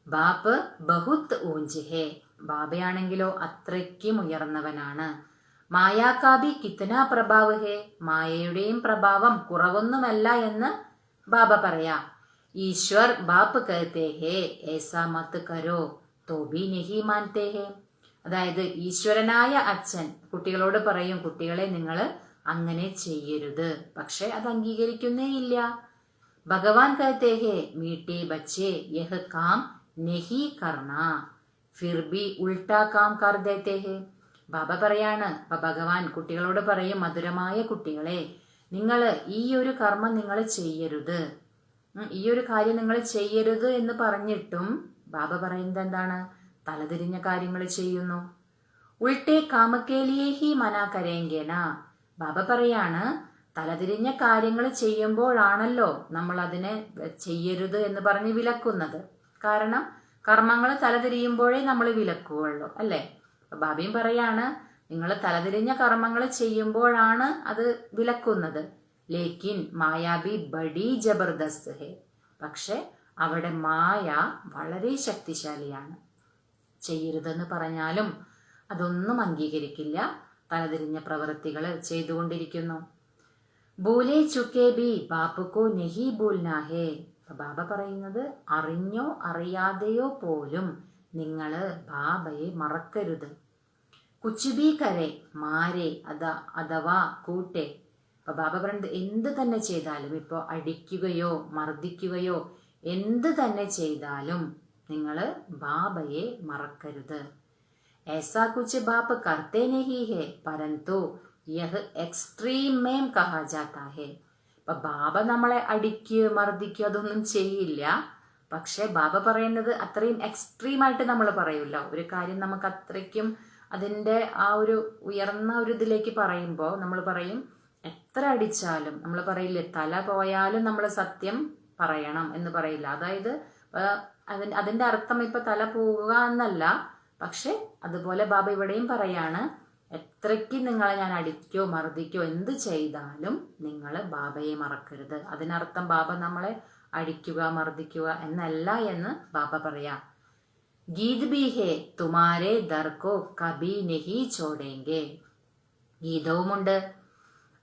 ബാപ്പ് ബഹുത് ഊഞ്ച് ഹേ. ബാബയാണെങ്കിലോ അത്രയ്ക്കും ഉയർന്നവനാണ്. മായാക്കാബി കിത്തന പ്രഭാവ് ഹേ. മായയുടെയും പ്രഭാവം കുറവൊന്നുമല്ല എന്ന് ബാബ പറയാ. ഈശ്വർ ബാപ്പ് കഹത്തെ ഹേ ഏസാ മത് കരോ തോ ഭി നഹി മാൻതേ ഹേ. അതായത് ഈശ്വരനായ അച്ഛൻ കുട്ടികളോട് പറയും, കുട്ടികളെ നിങ്ങൾ അങ്ങനെ ചെയ്യരുത്. പക്ഷെ അത് അംഗീകരിക്കുന്നേ ഇല്ല. ഭഗവാൻ കഹത്തെ ഹേ മീഠേ ബച്ചേ യഹ് കാം നഹി കർണ ഫിർ ഭി ഉൾട്ടാ കാം കർ ദേത്തെ ഹേ. ബാബ പറയാണ്, ഭഗവാൻ കുട്ടികളോട് പറയും, മധുരമായ കുട്ടികളെ, നിങ്ങൾ ഈ ഒരു കർമ്മം നിങ്ങൾ ചെയ്യരുത്, ഈ ഒരു കാര്യം നിങ്ങൾ ചെയ്യരുത് എന്ന് പറഞ്ഞിട്ടും ബാബ പറയുന്നത് എന്താണ്? തലതിരിഞ്ഞ കാര്യങ്ങൾ ചെയ്യുന്നു. ഉൾട്ടേ കാമക്കേലിയേ ഹി മനാ കരേങ്കേന. ബാബ പറയാണ്, തലതിരിഞ്ഞ കാര്യങ്ങൾ ചെയ്യുമ്പോഴാണല്ലോ നമ്മൾ അതിനെ ചെയ്യരുത് എന്ന് പറഞ്ഞ് വിലക്കുന്നത്. കാരണം കർമ്മങ്ങൾ തലതിരിയുമ്പോഴേ നമ്മൾ വിലക്കുള്ളൂ, അല്ലേ? ബാബയും പറയാണ്, നിങ്ങൾ തലതിരിഞ്ഞ കർമ്മങ്ങൾ ചെയ്യുമ്പോഴാണ് അത് വിലക്കുന്നത്. ലേക്കിൻ മായാബി ബഡി ജബർദസ്ത് ഹേ. പക്ഷെ അവിടെ മായ വളരെ ശക്തിശാലിയാണ്. ചെയ്യരുതെന്ന് പറഞ്ഞാലും അതൊന്നും അംഗീകരിക്കില്ല. തലതിരിഞ്ഞ പ്രവൃത്തികൾ ചെയ്തുകൊണ്ടിരിക്കുന്നു. ഭൂലേ ചുക്കേ ബി ബാപ്പുക്കോ നെഹി ഭൂൽനാ ഹേ. ബാബ പറയുന്നത്, അറിഞ്ഞോ അറിയാതെയോ പോലും നിങ്ങൾ ബാബയെ മറക്കരുത്. കുച്ചുബി കരെ മാരെ അഥവാ കൂട്ടെ. അപ്പൊ ബാബ പറയുന്നത്, എന്ത് തന്നെ ചെയ്താലും, ഇപ്പോൾ അടിക്കുകയോ മർദ്ദിക്കുകയോ എന്ത് തന്നെ ചെയ്താലും നിങ്ങൾ ബാബയെ മറക്കരുത്. ऐसा कुछ बाप करते नहीं है परंतु यह एक्सट्रीम में कहा जाता है. അപ്പൊ ബാബ നമ്മളെ അടിക്കുകയോ മർദ്ദിക്കുകയോ അതൊന്നും ചെയ്യില്ല. പക്ഷെ ബാബ പറയുന്നത് അത്രയും എക്സ്ട്രീമായിട്ട് നമ്മൾ പറയൂല. ഒരു കാര്യം നമുക്ക് അത്രയ്ക്കും അതിൻ്റെ ആ ഒരു ഉയർന്ന ഒരു ഇതിലേക്ക് പറയുമ്പോൾ നമ്മൾ പറയും, എത്ര അടിച്ചാലും നമ്മൾ പറയില്ലേ, തല പോയാലും നമ്മൾ സത്യം പറയണം എന്ന് പറയില്ല. അതായത് അതിൻ്റെ അർത്ഥം ഇപ്പൊ തല പോവുക എന്നല്ല. പക്ഷെ അതുപോലെ ബാബ ഇവിടെയും പറയാണ്, എത്രയ്ക്ക് നിങ്ങളെ ഞാൻ അടിക്കോ മർദ്ദിക്കോ എന്ത് ചെയ്താലും നിങ്ങൾ ബാബയെ മറക്കരുത്. അതിനർത്ഥം ബാബ നമ്മളെ അടിക്കുക മർദ്ദിക്കുക എന്നല്ല എന്ന് ബാബ പറയാ. ഗീത് ബി ഹേ തുമാരെ ദർക്കോ കബി നെഹി ചോടേങ്കെ. ഗീതവുമുണ്ട്,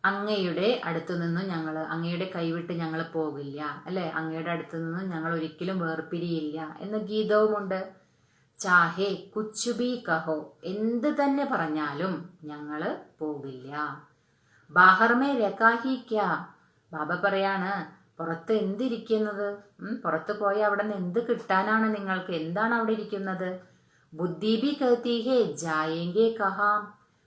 അങ്ങയുടെ അടുത്തു നിന്നും അങ്ങയുടെ കൈവിട്ട് ഞങ്ങൾ പോകില്ല, അല്ലെ? അങ്ങയുടെ അടുത്തു നിന്നും ഞങ്ങൾ ഒരിക്കലും വേർപിരിയില്ല എന്ന ഗീതവുമുണ്ട്. ചാഹേ കുച്ചുബി കഹോ, എന്ത് തന്നെ പറഞ്ഞാലും ഞങ്ങള് പോകില്ല. ബാഹർമേ രക്കാഹി ക്യാ. ബാബ പറയാണ്, പുറത്ത് എന്തിരിക്കുന്നത്? പുറത്ത് പോയി അവിടെ നിന്ന് എന്ത് കിട്ടാനാണ് നിങ്ങൾക്ക്? എന്താണ് അവിടെ ഇരിക്കുന്നത്? ബുദ്ധി ബി കഹത്തി ഹേ ജായേങ്കെ കഹാം.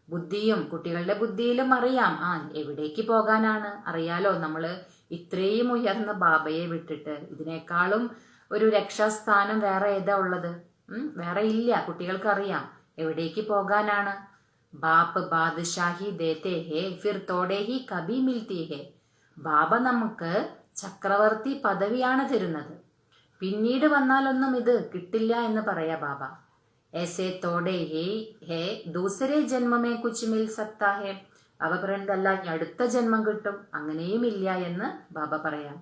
ബുദ്ധിയും കുട്ടികളുടെ ബുദ്ധിയിലും അറിയാം, എവിടേക്ക് പോകാനാണ്. അറിയാലോ, നമ്മള് ഇത്രയും ഉയർന്ന ബാബയെ വിട്ടിട്ട് ഇതിനേക്കാളും ഒരു രക്ഷാസ്ഥാനം വേറെ ഏതാ ഉള്ളത്? വേറെ ഇല്ല. കുട്ടികൾക്ക് അറിയാം എവിടേക്ക് പോകാനാണ്. Bap Badshahi ദേത്തെ hey fir തോടെ he കബി മിൽത്തി ഹേ. ബാബ നമുക്ക് ചക്രവർത്തി പദവിയാണ് തരുന്നത്. പിന്നീട് വന്നാലൊന്നും ഇത് കിട്ടില്ല എന്ന് പറയാ ബാബ. ऐसे തോടെ ഹേ ദൂസരേ ജന്മമേ കുച്ച് മിൽ സക്താ ഹേ. ബാബ പറയുന്നതല്ല ഇനി അടുത്ത ജന്മം കിട്ടും, അങ്ങനെയും ഇല്ല എന്ന് ബാബ പറയാം.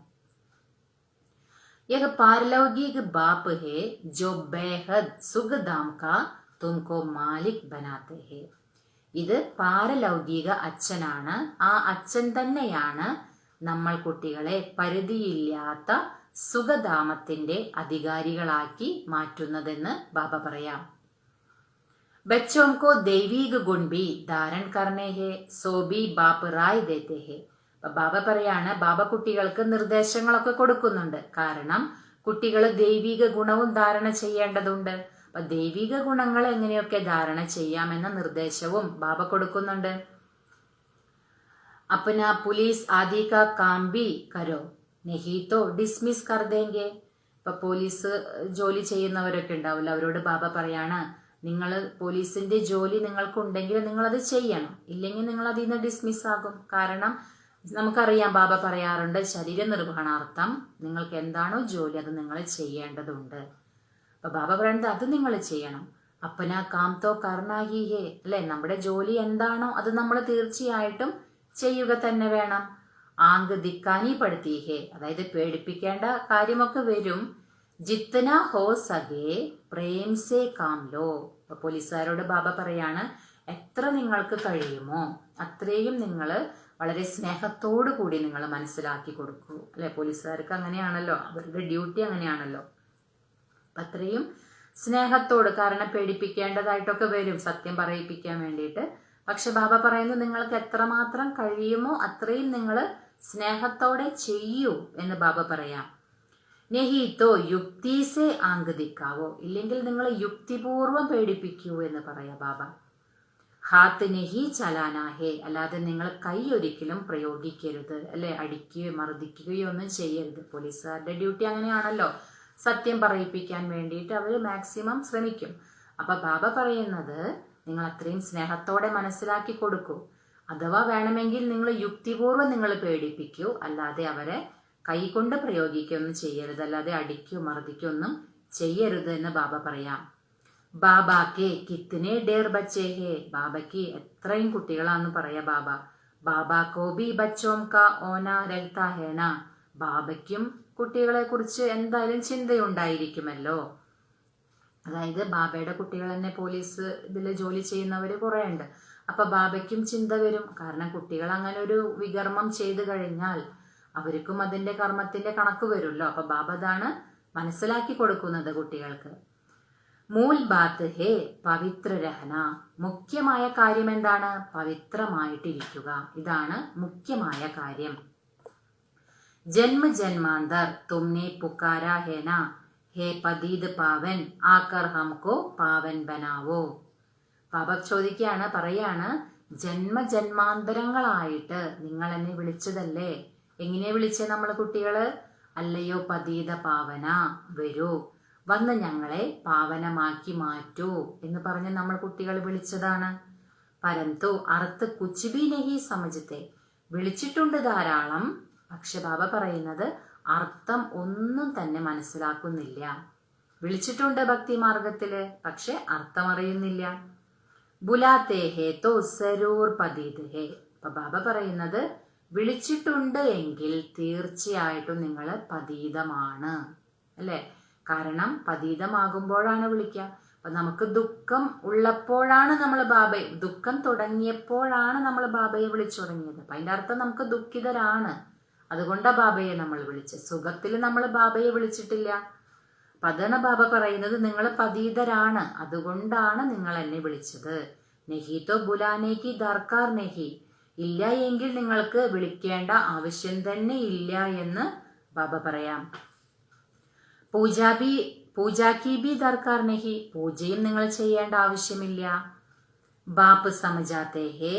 യഹ് പാരലൗകിക് ബാപ്പ് ഹേ ജോ ബേഹദ് സുഖദാം കാ തുംകോ മാലിക് ബനാത്തെ ഹേ. ഇത് പാരലൗകിക അച്ഛനാണ്. ആ അച്ഛൻ തന്നെയാണ് നമ്മൾ കുട്ടികളെ പരിധിയില്ലാത്ത സുഖധാമത്തിന്റെ അധികാരികളാക്കി മാറ്റുന്നതെന്ന് ബാബ പറയാം. बच्चों को दैवीक गुण भी धारण करने हैं, सो भी बाप राय देते हैं. ബാബ പറയാണ്, ബാബ കുട്ടികൾക്ക് നിർദ്ദേശങ്ങളൊക്കെ കൊടുക്കുന്നുണ്ട്. കാരണം കുട്ടികൾ ദൈവിക ഗുണവും ധാരണ ചെയ്യേണ്ടതുണ്ട്. അപ്പൊ ദൈവിക ഗുണങ്ങൾ എങ്ങനെയൊക്കെ ധാരണ ചെയ്യാമെന്ന നിർദ്ദേശവും ബാബ കൊടുക്കുന്നുണ്ട്. अपना पुलिस आदि का काम भी करो, नहीं तो डिसमिस कर देंगे. ഇപ്പൊ പോലീസ് ജോലി ചെയ്യുന്നവരൊക്കെ ഉണ്ടാവില്ല, അവരോട് ബാബ പറയാണ്, നിങ്ങൾ പോലീസിന്റെ ജോലി നിങ്ങൾക്കുണ്ടെങ്കിൽ നിങ്ങളത് ചെയ്യണം, ഇല്ലെങ്കിൽ നിങ്ങൾ അതിൽ നിന്ന് ഡിസ്മിസ് ആകും. കാരണം നമുക്കറിയാം, ബാബ പറയാറുണ്ട്, ശരീര നിർവഹണാർത്ഥം നിങ്ങൾക്ക് എന്താണോ ജോലി അത് നിങ്ങൾ ചെയ്യേണ്ടതുണ്ട്. അപ്പൊ ബാബ പറയുന്നത് അത് നിങ്ങൾ ചെയ്യണം. അപ്പനാ കാം തോ കർണാ ഹി ഹേ, അല്ലെ, നമ്മുടെ ജോലി എന്താണോ അത് നമ്മൾ തീർച്ചയായിട്ടും ചെയ്യുക തന്നെ വേണം. ആങ്ക് ദിക്കാനി പഠിത്തീ ഹേ, അതായത് പേടിപ്പിക്കേണ്ട കാര്യമൊക്കെ വരും. ജിത്തന ഹോ സകേ പ്രേം സേ കാം ലോ. അപ്പൊ പോലീസുകാരോട് ബാബ പറയാണ്, എത്ര നിങ്ങൾക്ക് കഴിയുമോ അത്രയും നിങ്ങൾ വളരെ സ്നേഹത്തോടു കൂടി നിങ്ങൾ മനസ്സിലാക്കി കൊടുക്കൂ. അല്ലെ, പോലീസുകാർക്ക് അങ്ങനെയാണല്ലോ, അവരുടെ ഡ്യൂട്ടി അങ്ങനെയാണല്ലോ. അത്രയും സ്നേഹത്തോട്, കാരണം പേടിപ്പിക്കേണ്ടതായിട്ടൊക്കെ വരും സത്യം പറയിപ്പിക്കാൻ വേണ്ടിയിട്ട്. പക്ഷെ ബാബ പറയുന്നത് നിങ്ങൾക്ക് എത്രമാത്രം കഴിയുമോ അത്രയും നിങ്ങൾ സ്നേഹത്തോടെ ചെയ്യൂ എന്ന് ബാബ പറയാം. നെഹിത്തോ യുക്തിസെ ആങ്ക് ദിക്കാവോ, ഇല്ലെങ്കിൽ നിങ്ങൾ യുക്തിപൂർവം പേടിപ്പിക്കൂ എന്ന് പറയാം ബാബ. ഹാത്ത് നെഹി ചലാനാഹേ, അല്ലാതെ നിങ്ങൾ കൈ ഒരിക്കലും പ്രയോഗിക്കരുത്, അല്ലെ, അടിക്കുകയോ മർദ്ദിക്കുകയോ ഒന്നും ചെയ്യരുത്. പോലീസുകാരുടെ ഡ്യൂട്ടി അങ്ങനെയാണല്ലോ, സത്യം പറയിപ്പിക്കാൻ വേണ്ടിയിട്ട് അവർ മാക്സിമം ശ്രമിക്കും. അപ്പൊ ബാബ പറയുന്നത് നിങ്ങൾ അത്രയും സ്നേഹത്തോടെ മനസ്സിലാക്കി കൊടുക്കൂ. അഥവാ വേണമെങ്കിൽ നിങ്ങൾ യുക്തിപൂർവ്വം നിങ്ങൾ പേടിപ്പിക്കൂ, അല്ലാതെ അവരെ കൈകൊണ്ട് പ്രയോഗിക്കൊന്നും ചെയ്യരുത്, അല്ലാതെ അടിക്കോ മർദ്ദിക്കോ ഒന്നും ചെയ്യരുത് എന്ന് ബാബ പറയാം. ബാബാക്കെ കിത്തനെ ഡേർ ബച്ചേ ഹേ, ബാബയ്ക്ക് എത്രയും കുട്ടികളാന്ന് പറയാ ബാബ. ബാബാക്കോ ബി ബച്ചോം കാ ഓന രഹ്താ ഹേന, ബാബയ്ക്കും കുട്ടികളെ കുറിച്ച് എന്തായാലും ചിന്തയുണ്ടായിരിക്കുമല്ലോ. അതായത് ബാബയുടെ കുട്ടികൾ തന്നെ പോലീസ് ഇതിൽ ജോലി ചെയ്യുന്നവര് കുറെ ഉണ്ട്. അപ്പൊ ബാബയ്ക്കും ചിന്ത വരും, കാരണം കുട്ടികൾ അങ്ങനെ ഒരു വികർമ്മം ചെയ്തു കഴിഞ്ഞാൽ അവർക്കും അതിന്റെ കർമ്മത്തിന്റെ കണക്ക് വരുമല്ലോ. അപ്പൊ ബാബ അതാണ് മനസ്സിലാക്കി കൊടുക്കുന്നത് കുട്ടികൾക്ക്. മൂൽ ബാത്ത് ഹേ പവിത്ര രഹന, മുഖ്യമായ കാര്യം എന്താണ്? പവിത്രമായിട്ടിരിക്കുക, ഇതാണ് മുഖ്യമായ കാര്യം. ജന്മ ജന്മാന്തർ തുമ്നെ പുക്കാരാ ഹേന, ഹേ പതീത് പാവൻ ആകർ ഹംകോ പാവൻ ബനാവോ. ബാബ ചോദിക്കുകയാണ്, പറയാണ്, ജന്മജന്മാന്തരങ്ങളായിട്ട് നിങ്ങൾ എന്നെ വിളിച്ചതല്ലേ. എങ്ങനെ വിളിച്ചേ നമ്മൾ കുട്ടികള്? അല്ലയോ പതീത പാവന, വരൂ, വന്ന് ഞങ്ങളെ പാവനമാക്കി മാറ്റൂ എന്ന് പറഞ്ഞ് നമ്മൾ കുട്ടികൾ വിളിച്ചതാണ്. പരന്തു അർത്ഥ കുച്ച് ബി നഹി സമജത്തെ, വിളിച്ചിട്ടുണ്ട് ധാരാളം, പക്ഷെ ബാബ പറയുന്നത് അർത്ഥം ഒന്നും തന്നെ മനസ്സിലാക്കുന്നില്ല. വിളിച്ചിട്ടുണ്ട് ഭക്തി മാർഗത്തില്, പക്ഷെ അർത്ഥം അറിയുന്നില്ല. ബുലാത്തേ ഹേ തോ സരൂർ പതീത് ഹേ. അപ്പൊ ബാബ പറയുന്നത്, വിളിച്ചിട്ടുണ്ട് എങ്കിൽ തീർച്ചയായിട്ടും നിങ്ങൾ പതീതമാണ്, അല്ലെ. കാരണം പതീതമാകുമ്പോഴാണ് വിളിക്കുക. അപ്പൊ നമുക്ക് ദുഃഖം ഉള്ളപ്പോഴാണ് നമ്മൾ ബാബയെ, ദുഃഖം തുടങ്ങിയപ്പോഴാണ് നമ്മൾ ബാബയെ വിളിച്ചു തുടങ്ങിയത്. അപ്പൊ അതിന്റെ അർത്ഥം നമുക്ക് ദുഃഖിതരാണ്, അതുകൊണ്ടാണ് ബാബയെ നമ്മൾ വിളിച്ചത്. സുഖത്തിൽ നമ്മൾ ബാബയെ വിളിച്ചിട്ടില്ല. അപ്പൊ അതാണ് ബാബ പറയുന്നത്, നിങ്ങൾ പതീതരാണ്, അതുകൊണ്ടാണ് നിങ്ങൾ എന്നെ വിളിച്ചത്. നെഹി തോ ബുലാനേക്ക് ദർക്കാർ നെഹി, ഇല്ല എങ്കിൽ നിങ്ങൾക്ക് വിളിക്കേണ്ട ആവശ്യം തന്നെ ഇല്ല എന്ന് ബാബ പറയാം. പൂജാക്കി ബി ദർക്കാർ നെഹി, പൂജയും നിങ്ങൾ ചെയ്യേണ്ട ആവശ്യമില്ല. ബാപ്പ് സമജാത്തെ ഹേ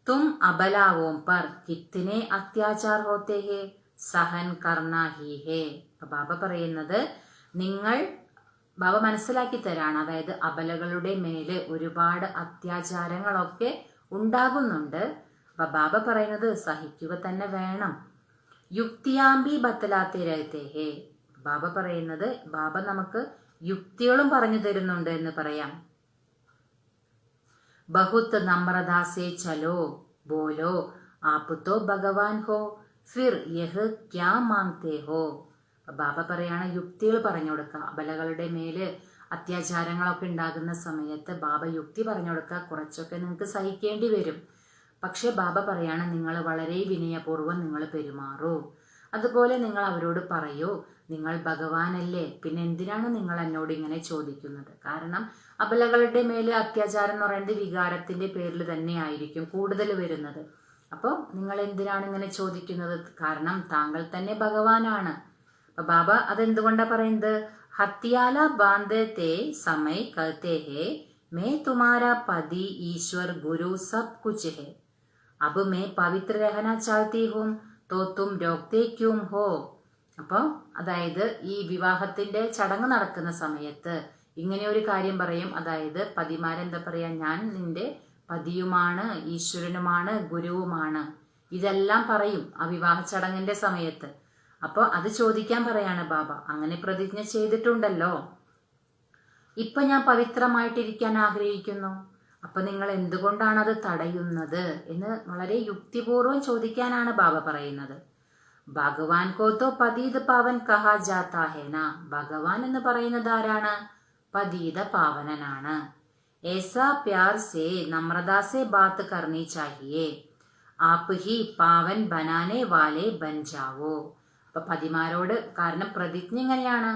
തും അബലാവോം പർ കിത്തനെ അത്യാചാർ ഹോത്തെ ഹേ, സഹൻ കർണാ ഹി ഹേ. അപ്പൊ ബാബ പറയുന്നത്, നിങ്ങൾ, ബാബ മനസ്സിലാക്കി തരാണ്, അതായത് അബലകളുടെ മേല് ഒരുപാട് അത്യാചാരങ്ങളൊക്കെ ഉണ്ടാകുന്നുണ്ട്. അപ്പൊ ബാബ പറയുന്നത് സഹിക്കുക തന്നെ വേണം. യുക്തിയാമ്പി ബത്തലാത്തെ രഹത്തെ ഹേ, ബാബ പറയുന്നത്, ബാബ നമുക്ക് യുക്തികളും പറഞ്ഞു തരുന്നുണ്ട് എന്ന് പറയാം. ബഹുത് നമ്രതാ സേ ചലോ ബോലോ ആപ് തോ ഭഗവാൻ ഹോ ഫിർ യഹ് ക്യാ മാങ്തേ ഹോ. ബാബ പറയാണ്, യുക്തികൾ പറഞ്ഞു കൊടുക്കുക. അബലകളുടെ മേല് അത്യാചാരങ്ങളൊക്കെ ഉണ്ടാകുന്ന സമയത്ത് ബാബ യുക്തി പറഞ്ഞു കൊടുക്കുക. കുറച്ചൊക്കെ നിങ്ങൾക്ക് സഹിക്കേണ്ടി വരും. പക്ഷെ ബാബ പറയാണ്, നിങ്ങൾ വളരെ വിനയപൂർവ്വം നിങ്ങൾ പെരുമാറൂ. അതുപോലെ നിങ്ങൾ അവരോട് പറയൂ, നിങ്ങൾ ഭഗവാനല്ലേ, പിന്നെ എന്തിനാണ് നിങ്ങൾ എന്നോട് ഇങ്ങനെ ചോദിക്കുന്നത്? കാരണം അബലകളുടെ മേല് അത്യാചാരം എന്ന് പറയുന്നത് വികാരത്തിന്റെ പേരിൽ തന്നെ ആയിരിക്കും കൂടുതൽ വരുന്നത്. അപ്പോൾ നിങ്ങൾ എന്തിനാണ് ഇങ്ങനെ ചോദിക്കുന്നത്? കാരണം താങ്കൾ തന്നെ ഭഗവാനാണ്. അപ്പൊ ബാബ അതെന്തുകൊണ്ടാ പറയുന്നത്? ഹത്യാല ബാന്ധത്തെ സമയ് കഹത്തെ ഹേ मैं तुम्हारा पति ईश्वर गुरु सब कुछ है. अब मैं पवित्र रहना चाहती हूँ तो तुम रोकते क्यों हो. അപ്പോൾ അതായത് ഈ വിവാഹത്തിന്റെ ചടങ്ങ് നടക്കുന്ന സമയത്ത് ഇങ്ങനെ ഒരു കാര്യം പറയും. അതായത് പതിമാരെന്താ പറയാ, ഞാൻ നിന്റെ പതിയുമാണ്, ഈശ്വരനുമാണ്, ഗുരുവുമാണ്, ഇതെല്ലാം പറയും ആ വിവാഹ ചടങ്ങിന്റെ സമയത്ത്. അപ്പോൾ അത് ചോദിക്കാൻ പറയാണ് ബാബ. അങ്ങനെ പ്രതിജ്ഞ ചെയ്തിട്ടുണ്ടല്ലോ, ഇപ്പൊ ഞാൻ പവിത്രമായിട്ടിരിക്കാൻ ആഗ്രഹിക്കുന്നു, അപ്പൊ നിങ്ങൾ എന്തുകൊണ്ടാണ് അത് തടയുന്നത് എന്ന് വളരെ യുക്തിപൂർവ്വം ചോദിക്കാനാണ് ബാബ പറയുന്നത്. ഭഗവാൻ കോ തോ പതീത് പാവൻ കഹാ ജാതാ ഹേ നാ. ഭഗവാൻ എന്ന് പറയുന്നത് ആരാണ്? പതീത പാവനനാണ്. ऐसा प्यार से नम्रता से बात करनी चाहिए. आप ही पावन बनाने वाले बन जाओ. അപ്പൊ പതിമാരോട്, കാരണം പ്രതിജ്ഞ എങ്ങനെയാണ്?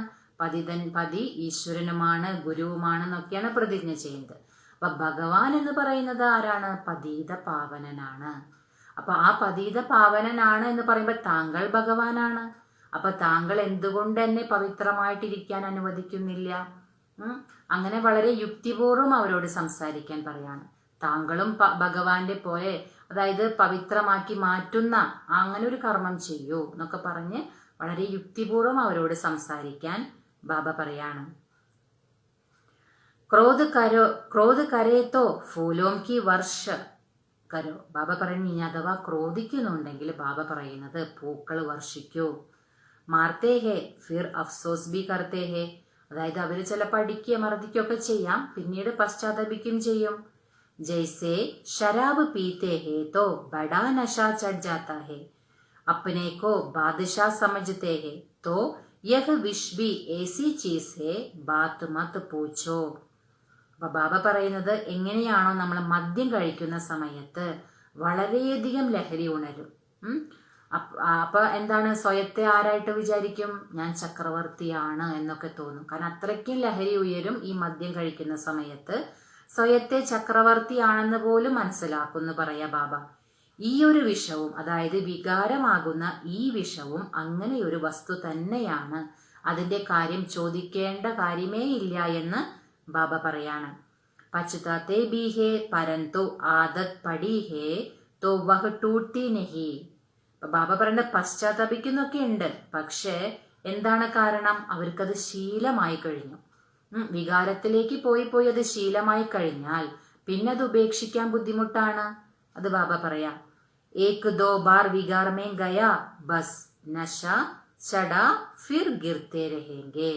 പതി ഈശ്വരനുമാണ്, ഗുരുവുമാണെന്നൊക്കെയാണ് പ്രതിജ്ഞ ചെയ്യുന്നത്. അപ്പൊ ഭഗവാൻ എന്ന് പറയുന്നത് ആരാണ്? പതീത പാവനനാണ്. അപ്പൊ ആ പതീത പാവനനാണ് എന്ന് പറയുമ്പോൾ താങ്കൾ ഭഗവാനാണ്. അപ്പൊ താങ്കൾ എന്തുകൊണ്ട് എന്നെ പവിത്രമായിട്ടിരിക്കാൻ അനുവദിക്കുന്നില്ല? അങ്ങനെ വളരെ യുക്തിപൂർവ്വം അവരോട് സംസാരിക്കാൻ പറയാണ്. താങ്കളും ഭഗവാന്റെ പോലെ, അതായത് പവിത്രമാക്കി മാറ്റുന്ന അങ്ങനെ ഒരു കർമ്മം ചെയ്യൂ എന്നൊക്കെ പറഞ്ഞ് വളരെ യുക്തിപൂർവ്വം അവരോട് സംസാരിക്കാൻ ബാബ പറയാണ്. ക്രോധ് കരേത്തോ ഫൂലോം കി വർഷ കരോ. ബാബ പറയുന്നു, ഇനി അഥവാ ക്രോധിക്കുന്നുണ്ടെങ്കിൽ ബാബ പറയുന്നത് പൂക്കൾ വർഷിക്കൂ. മാർത്തേ ഹേ ഫിർ അഫ്സോസ് ബി കർത്തേ ഹേ. അതായത് അവര് ചിലപ്പോൾ അടിക്കുകയോ മർദ്ദിക്കുകയൊക്കെ ചെയ്യാം, പിന്നീട് പശ്ചാത്തപിക്കുകയും ചെയ്യും. ജൈസേ ശരാബ് പീത്തേ ഹേ തോ ബഡാ നശാ ചढ़ जाता है, अपने को बादशाह समझते हैं तो यह विष भी ऐसी चीज है, बात मत पूछो. അപ്പൊ ബാബ പറയുന്നത്, എങ്ങനെയാണോ നമ്മൾ മദ്യം കഴിക്കുന്ന സമയത്ത് വളരെയധികം ലഹരി ഉണരും. അപ്പൊ എന്താണ്, സ്വയത്തെ ആരായിട്ട് വിചാരിക്കും? ഞാൻ ചക്രവർത്തിയാണ് എന്നൊക്കെ തോന്നും. കാരണം അത്രയ്ക്കും ലഹരി ഉയരും ഈ മദ്യം കഴിക്കുന്ന സമയത്ത്. സ്വയത്തെ ചക്രവർത്തിയാണെന്ന് പോലും മനസ്സിലാക്കുന്നു പറയാ ബാബ. ഈ ഒരു വിഷവും, അതായത് വികാരമാകുന്ന ഈ വിഷവും അങ്ങനെ ഒരു വസ്തു തന്നെയാണ്. അതിന്റെ കാര്യം ചോദിക്കേണ്ട കാര്യമേ ഇല്ല എന്ന് ബാബ പറയാണ്. പച്ചതാത്തെ ബി ഹേ പരന്തു ആദത് പടി ഹേ തോ വഹ് ടൂട്ടി നഹി. ബാബ പറയുന്നത് പശ്ചാത്തപിക്കുന്നൊക്കെ ഉണ്ട്, പക്ഷെ എന്താണ് കാരണം? അവർക്കത് ശീലമായി കഴിഞ്ഞു. വികാരത്തിലേക്ക് പോയി അത് ശീലമായി കഴിഞ്ഞാൽ പിന്നെ അത് ഉപേക്ഷിക്കാൻ ബുദ്ധിമുട്ടാണ്. അത് ബാബ പറയാ. ഏക് ദോ bar vicar may Gaya bus നശ ചടാ ഫിർ ഗിർത്തെ രഹേംഗെ.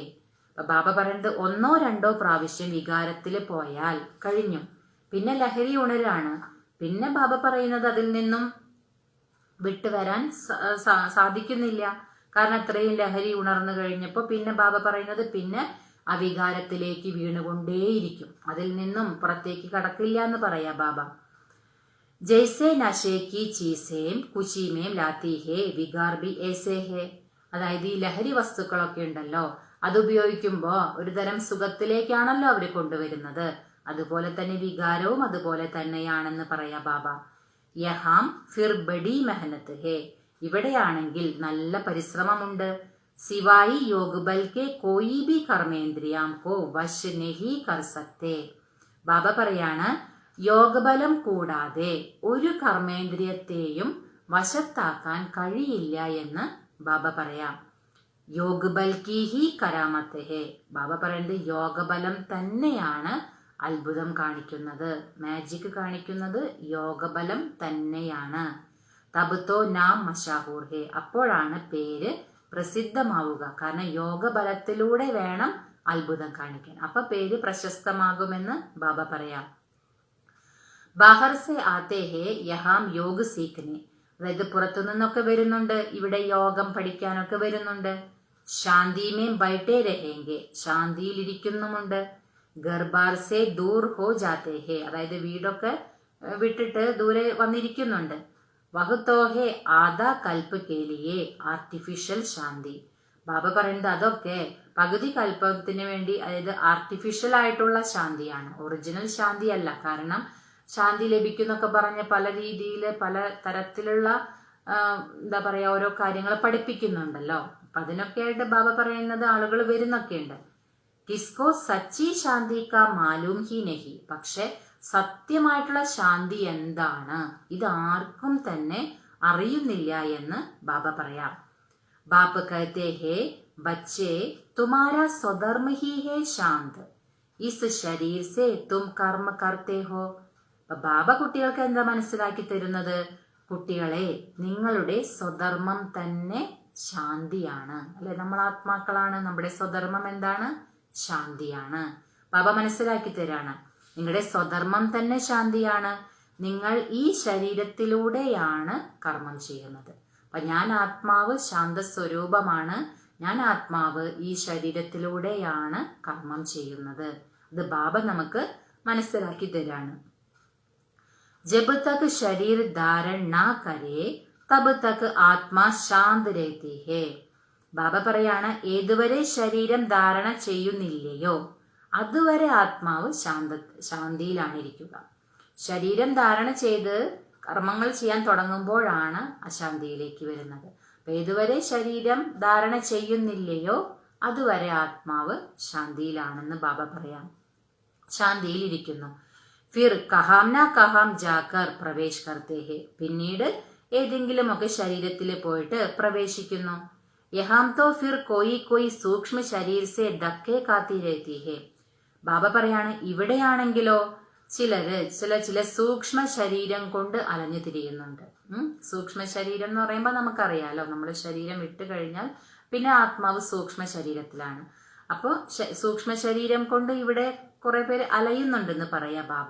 ബാബ പറയുന്നത്, ഒന്നോ രണ്ടോ പ്രാവശ്യം വികാരത്തിൽ പോയാൽ കഴിഞ്ഞു, പിന്നെ ലഹരി ഉണരാണ്. പിന്നെ ബാബ പറയുന്നത് അതിൽ നിന്നും വിട്ടുവരാൻ സാധിക്കുന്നില്ല. കാരണം അത്രയും ലഹരി ഉണർന്നു കഴിഞ്ഞപ്പോൾ പിന്നെ ബാബ പറയുന്നത് പിന്നെ ആ വികാരത്തിലേക്ക് വീണുകൊണ്ടേയിരിക്കും, അതിൽ നിന്നും പുറത്തേക്ക് കടക്കില്ല എന്ന് പറയാ ബാബ. ജയ്സേ നശേക്കി ചീസേം കുശിമേം ലാത്തി ഹേ വികാർ ബി ഏസേ ഹേ. അതായത് ഈ ലഹരി വസ്തുക്കളൊക്കെ ഉണ്ടല്ലോ, അത് ഉപയോഗിക്കുമ്പോ ഒരു തരം സുഖത്തിലേക്കാണല്ലോ അവര് കൊണ്ടുവരുന്നത്. അതുപോലെ തന്നെ വികാരവും അതുപോലെ തന്നെയാണെന്ന് പറയാ ബാബ. യഹാം ഫിർ ബഡി മെഹനത്ത് ഹേ. ഇവിടെയാണെങ്കിൽ നല്ല പരിശ്രമമുണ്ട്. സിവായി योग बल के कोई भी कर्मेंद्रियां को वश नहीं कर सकते. ബാബ പറയാണ്, യോഗബലം കൂടാതെ ഒരു കർമ്മേന്ദ്രിയത്തെയും വശത്താക്കാൻ കഴിയില്ല എന്ന് ബാബ പറയാം. യോഗബൽ കി ഹി കരാമത്ത് ഹേ. ബാബ പറയുന്നത് യോഗബലം തന്നെയാണ് അത്ഭുതം കാണിക്കുന്നത്, മാജിക് കാണിക്കുന്നത് യോഗബലം തന്നെയാണ്. തബ് തോ നാം മഷാഹൂർ ഹേ. അപ്പോഴാണ് പേര് പ്രസിദ്ധമാവുക. കാരണം യോഗബലത്തിലൂടെ വേണം അത്ഭുതം കാണിക്കാൻ. അപ്പൊ പേര് പ്രശസ്തമാകുമെന്ന് ബാബ പറയാം. ബാഹർ സെ ആത്തെ ഹേ യഹാം യോഗ സീഖ്നെ, അതായത് പുറത്തു നിന്നൊക്കെ വരുന്നുണ്ട്, ഇവിടെ യോഗം പഠിക്കാനൊക്കെ വരുന്നുണ്ട്. ശാന്തിമേം ബൈഠേ രഹേങ്കെ, ശാന്തിയിൽ ഇരിക്കുന്നുമുണ്ട്. ഗർബാർ സെ ദൂർ ഹോ ജാത്തെ ഹേ, അതായത് വീടൊക്കെ വിട്ടിട്ട് ദൂരെ വന്നിരിക്കുന്നുണ്ട്. വഹുത്തോഹെ ആദാ കൽപ്പ് കേലിയെ ആർട്ടിഫിഷ്യൽ ശാന്തി. ബാബ പറയുന്നത് അതൊക്കെ പകുതി കൽപ്പത്തിന് വേണ്ടി, അതായത് ആർട്ടിഫിഷ്യൽ ആയിട്ടുള്ള ശാന്തിയാണ്, ഒറിജിനൽ ശാന്തി അല്ല. കാരണം ശാന്തി ലഭിക്കുന്നൊക്കെ പറഞ്ഞ് പല രീതിയിൽ പല തരത്തിലുള്ള എന്താ പറയാ ഓരോ കാര്യങ്ങൾ പഠിപ്പിക്കുന്നുണ്ടല്ലോ. അപ്പൊ അതിനൊക്കെ ആയിട്ട് ബാബ പറയുന്നത് ആളുകൾ വരുന്നൊക്കെയുണ്ട്. കിസ്കോ സച്ചി ശാന്തി കാ മാലൂം ഹി നഹി, പക്ഷെ സത്യമായിട്ടുള്ള ശാന്തി എന്താണ് ഇത് ആർക്കും തന്നെ അറിയുന്നില്ല എന്ന് ബാബ പറയാം. ബാപ്പ് കഹത്തെ ഹേ ബച്ചേ തുമാരാ സ്വധർമ്മ ഹി ഹേ ശാന്ത്, ഇസ് ശരീർ സേ തും കർമ്മ കർത്തേ ഹോ. ബാബ കുട്ടികൾക്ക് എന്താ മനസ്സിലാക്കി തരുന്നത്? കുട്ടികളെ, നിങ്ങളുടെ സ്വധർമ്മം തന്നെ ശാന്തിയാണ്, അല്ലെ? നമ്മൾ ആത്മാക്കളാണ്, നമ്മുടെ സ്വധർമ്മം എന്താണ്? ശാന്തിയാണ്. ബാബ മനസ്സിലാക്കി തരാണ്, നിങ്ങളുടെ സ്വധർമ്മം തന്നെ ശാന്തിയാണ്. നിങ്ങൾ ഈ ശരീരത്തിലൂടെയാണ് കർമ്മം ചെയ്യുന്നത്. അപ്പൊ ഞാൻ ആത്മാവ് ശാന്ത സ്വരൂപമാണ്, ഞാൻ ആത്മാവ് ഈ ശരീരത്തിലൂടെയാണ് കർമ്മം ചെയ്യുന്നത്. ഇത് ബാബ നമുക്ക് മനസ്സിലാക്കി തരാണ്. जब तक शरीर धारण ना करे तब तक ആത്മാ ശാന്ത് രഹതി ഹേ. ബാബ പറയാണ്, ഏതുവരെ ശരീരം ധാരണ ചെയ്യുന്നില്ലയോ അതുവരെ ആത്മാവ് ശാന്തിയിലാണ് ഇരിക്കുക. ശരീരം ധാരണ ചെയ്ത് കർമ്മങ്ങൾ ചെയ്യാൻ തുടങ്ങുമ്പോഴാണ് അശാന്തിയിലേക്ക് വരുന്നത്. അപ്പൊ ഏതുവരെ ശരീരം ധാരണ ചെയ്യുന്നില്ലയോ അതുവരെ ആത്മാവ് ശാന്തിയിലാണെന്ന് ബാബ പറയാം, ശാന്തിയിൽ ഇരിക്കുന്നു. ഫിർ കഹാം നാ കഹാം ജാക്കർ പ്രവേശ് കർത്തേ ഹേ, പിന്നീട് ഏതെങ്കിലുമൊക്കെ ശരീരത്തിൽ പോയിട്ട് പ്രവേശിക്കുന്നു. യഹാം തോ ഫിർ കോയി കോയി സൂക്ഷ്മ ശരീർ സേ ധക്കേ കാത്തി രഹതി ഹേ. ബാബ പറയാണ്, ഇവിടെയാണെങ്കിലോ ചില സൂക്ഷ്മ ശരീരം കൊണ്ട് അലഞ്ഞു തിരിയുന്നുണ്ട്. സൂക്ഷ്മ ശരീരം എന്ന് പറയുമ്പോൾ നമുക്കറിയാലോ, നമ്മൾ ശരീരം വിട്ടു കഴിഞ്ഞാൽ പിന്നെ ആത്മാവ് സൂക്ഷ്മ ശരീരത്തിലാണ്. അപ്പോൾ സൂക്ഷ്മ ശരീരം കൊണ്ട് ഇവിടെ കുറെ പേര് അലയുന്നുണ്ടെന്ന് പറയാ ബാബ.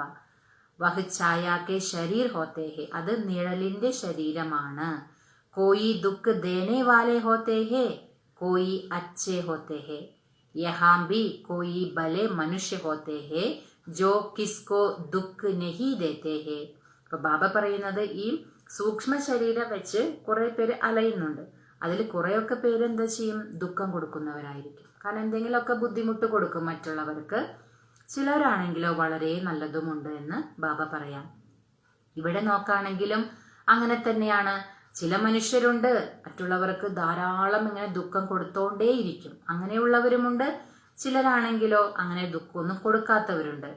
വഹ് ഛായാക്കെ ശരീർ ഹോത്തേ ഹേ, അത് നിഴലിന്റെ ശരീരമാണ്. കോയി ദുഃഖ് ദേനെ വാലെ ഹോത്തേ ഹേ, കോയി അച്ഛേ ഹോത്തേ ഹേ. യഹാം ഭി കോയി ഭലെ മനുഷ്യ ഹോത്തേ ഹേ ജോ കിസ്കോ ദുഃഖ് നഹി ദേത്തേ ഹേ. അപ്പൊ ബാബ പറയുന്നത്, ഈ സൂക്ഷ്മ ശരീരം വെച്ച് കുറെ പേര് അലയുന്നുണ്ട്. അതിൽ കുറെയൊക്കെ പേര് എന്താ ചെയ്യും? ദുഃഖം കൊടുക്കുന്നവരായിരിക്കും. കാരണം എന്തെങ്കിലുമൊക്കെ ബുദ്ധിമുട്ട് കൊടുക്കും മറ്റുള്ളവർക്ക്. ചിലരാണെങ്കിലോ വളരെ നല്ലതുമുണ്ട് എന്ന് ബാബ പറയാം. ഇവിടെ നോക്കുകയാണെങ്കിലും അങ്ങനെ തന്നെയാണ്. ചില മനുഷ്യരുണ്ട് മറ്റുള്ളവർക്ക് ധാരാളം ഇങ്ങനെ ദുഃഖം കൊടുത്തോണ്ടേയിരിക്കും, അങ്ങനെയുള്ളവരുമുണ്ട്. ചിലരാണെങ്കിലോ അങ്ങനെ ദുഃഖമൊന്നും കൊടുക്കാത്തവരുണ്ട്.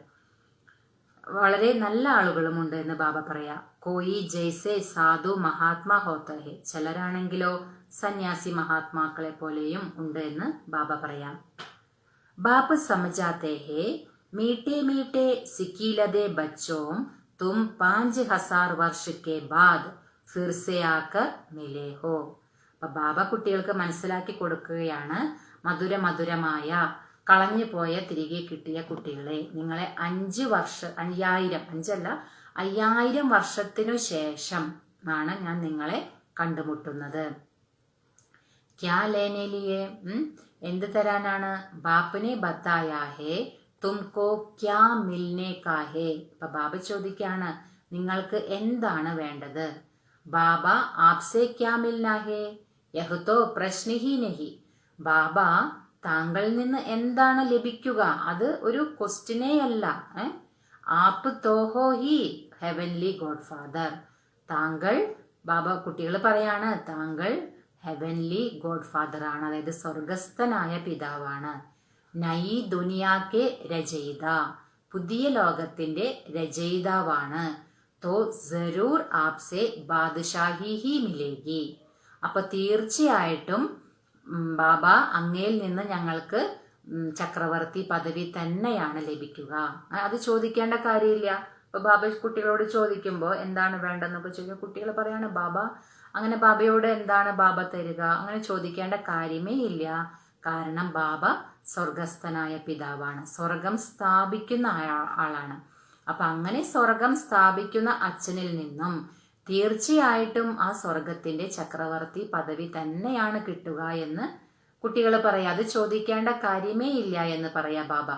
വളരെ നല്ല ആളുകളുമുണ്ട് എന്ന് ബാബ പറയാ. കോയി ജയ്സെ സാധു മഹാത്മാ ഹോത്ത ഹെ, ചിലരാണെങ്കിലോ സന്യാസി മഹാത്മാക്കളെ പോലെയും ഉണ്ട് എന്ന് ബാബ പറയാം. ബാപ്പ് സമജാത്തെ ഹേ मीठे मीठे सिकीलदे बच्चों तुम 5000 वर्ष के बाद फिर से आकर मिले हो. അപ്പൊ ബാബ കുട്ടികൾക്ക് മനസ്സിലാക്കി കൊടുക്കുകയാണ്, മധുരമായ കളഞ്ഞു പോയ തിരികെ കിട്ടിയ കുട്ടികളെ, നിങ്ങളെ 5000 വർഷത്തിനു ശേഷം ആണ് ഞാൻ നിങ്ങളെ കണ്ടുമുട്ടുന്നത്. ക്യാ ലേനെ ലിയേ, എന്ത് തരാനാണ്? ബാപ്പിനെ ബത്തായാ ഹേ തുംകോ ക്യാ മിൽനെ കാ ഹേ. അപ്പൊ ബാബ ചോദിക്കാണ്, നിങ്ങൾക്ക് എന്താണ് വേണ്ടത്? ബാബ ആപ്സെ ക്യാ മിൽനാ ഹേ, യഹ് തോ പ്രശ്ന ഹി നഹി. ബാബ താങ്കളിൽ നിന്ന് എന്താണ് ലഭിക്കുക? അത് ഒരു ക്വസ്റ്റ്യനേ അല്ല. ആപ്പ് തോഹോ ഹി ഹെവൻലി ഗോഡ് ഫാദർ. താങ്കൾ, ബാബ കുട്ടികൾ പറയാണ്, താങ്കൾ ഹെവൻലി ഗോഡ് ഫാദർ ആണ്, അതായത് സ്വർഗസ്ഥനായ പിതാവാണ്. നയി ദുനിയാക്കെ രചയിത, പുതിയ ലോകത്തിന്റെ രചയിതാവാണ്. തോ ജറൂർ ആപ്സെ ബാദ്ഷാഹി ഹി മിലേഗി. അപ്പൊ തീർച്ചയായിട്ടും ബാബ അങ്ങയിൽ നിന്ന് ഞങ്ങൾക്ക് ചക്രവർത്തി പദവി തന്നെയാണ് ലഭിക്കുക. അത് ചോദിക്കേണ്ട കാര്യമില്ല. അപ്പൊ ബാബ കുട്ടികളോട് ചോദിക്കുമ്പോൾ എന്താണ് വേണ്ടെന്നൊക്കെ ചോദിക്കുക, കുട്ടികൾ പറയാണ്, ബാബ അങ്ങനെ ബാബയോട് എന്താണ് ബാബ തരിക, അങ്ങനെ ചോദിക്കേണ്ട കാര്യമേ ഇല്ല. കാരണം ബാബ സ്വർഗസ്ഥനായ പിതാവാണ്, സ്വർഗം സ്ഥാപിക്കുന്ന ആളാണ്. അപ്പൊ അങ്ങനെ സ്വർഗം സ്ഥാപിക്കുന്ന അച്ഛനിൽ നിന്നും തീർച്ചയായിട്ടും ആ സ്വർഗത്തിന്റെ ചക്രവർത്തി പദവി തന്നെയാണ് കിട്ടുക എന്ന് കുട്ടികൾ പറയാ. അത് ചോദിക്കേണ്ട കാര്യമേ ഇല്ല എന്ന് പറയാ ബാബ.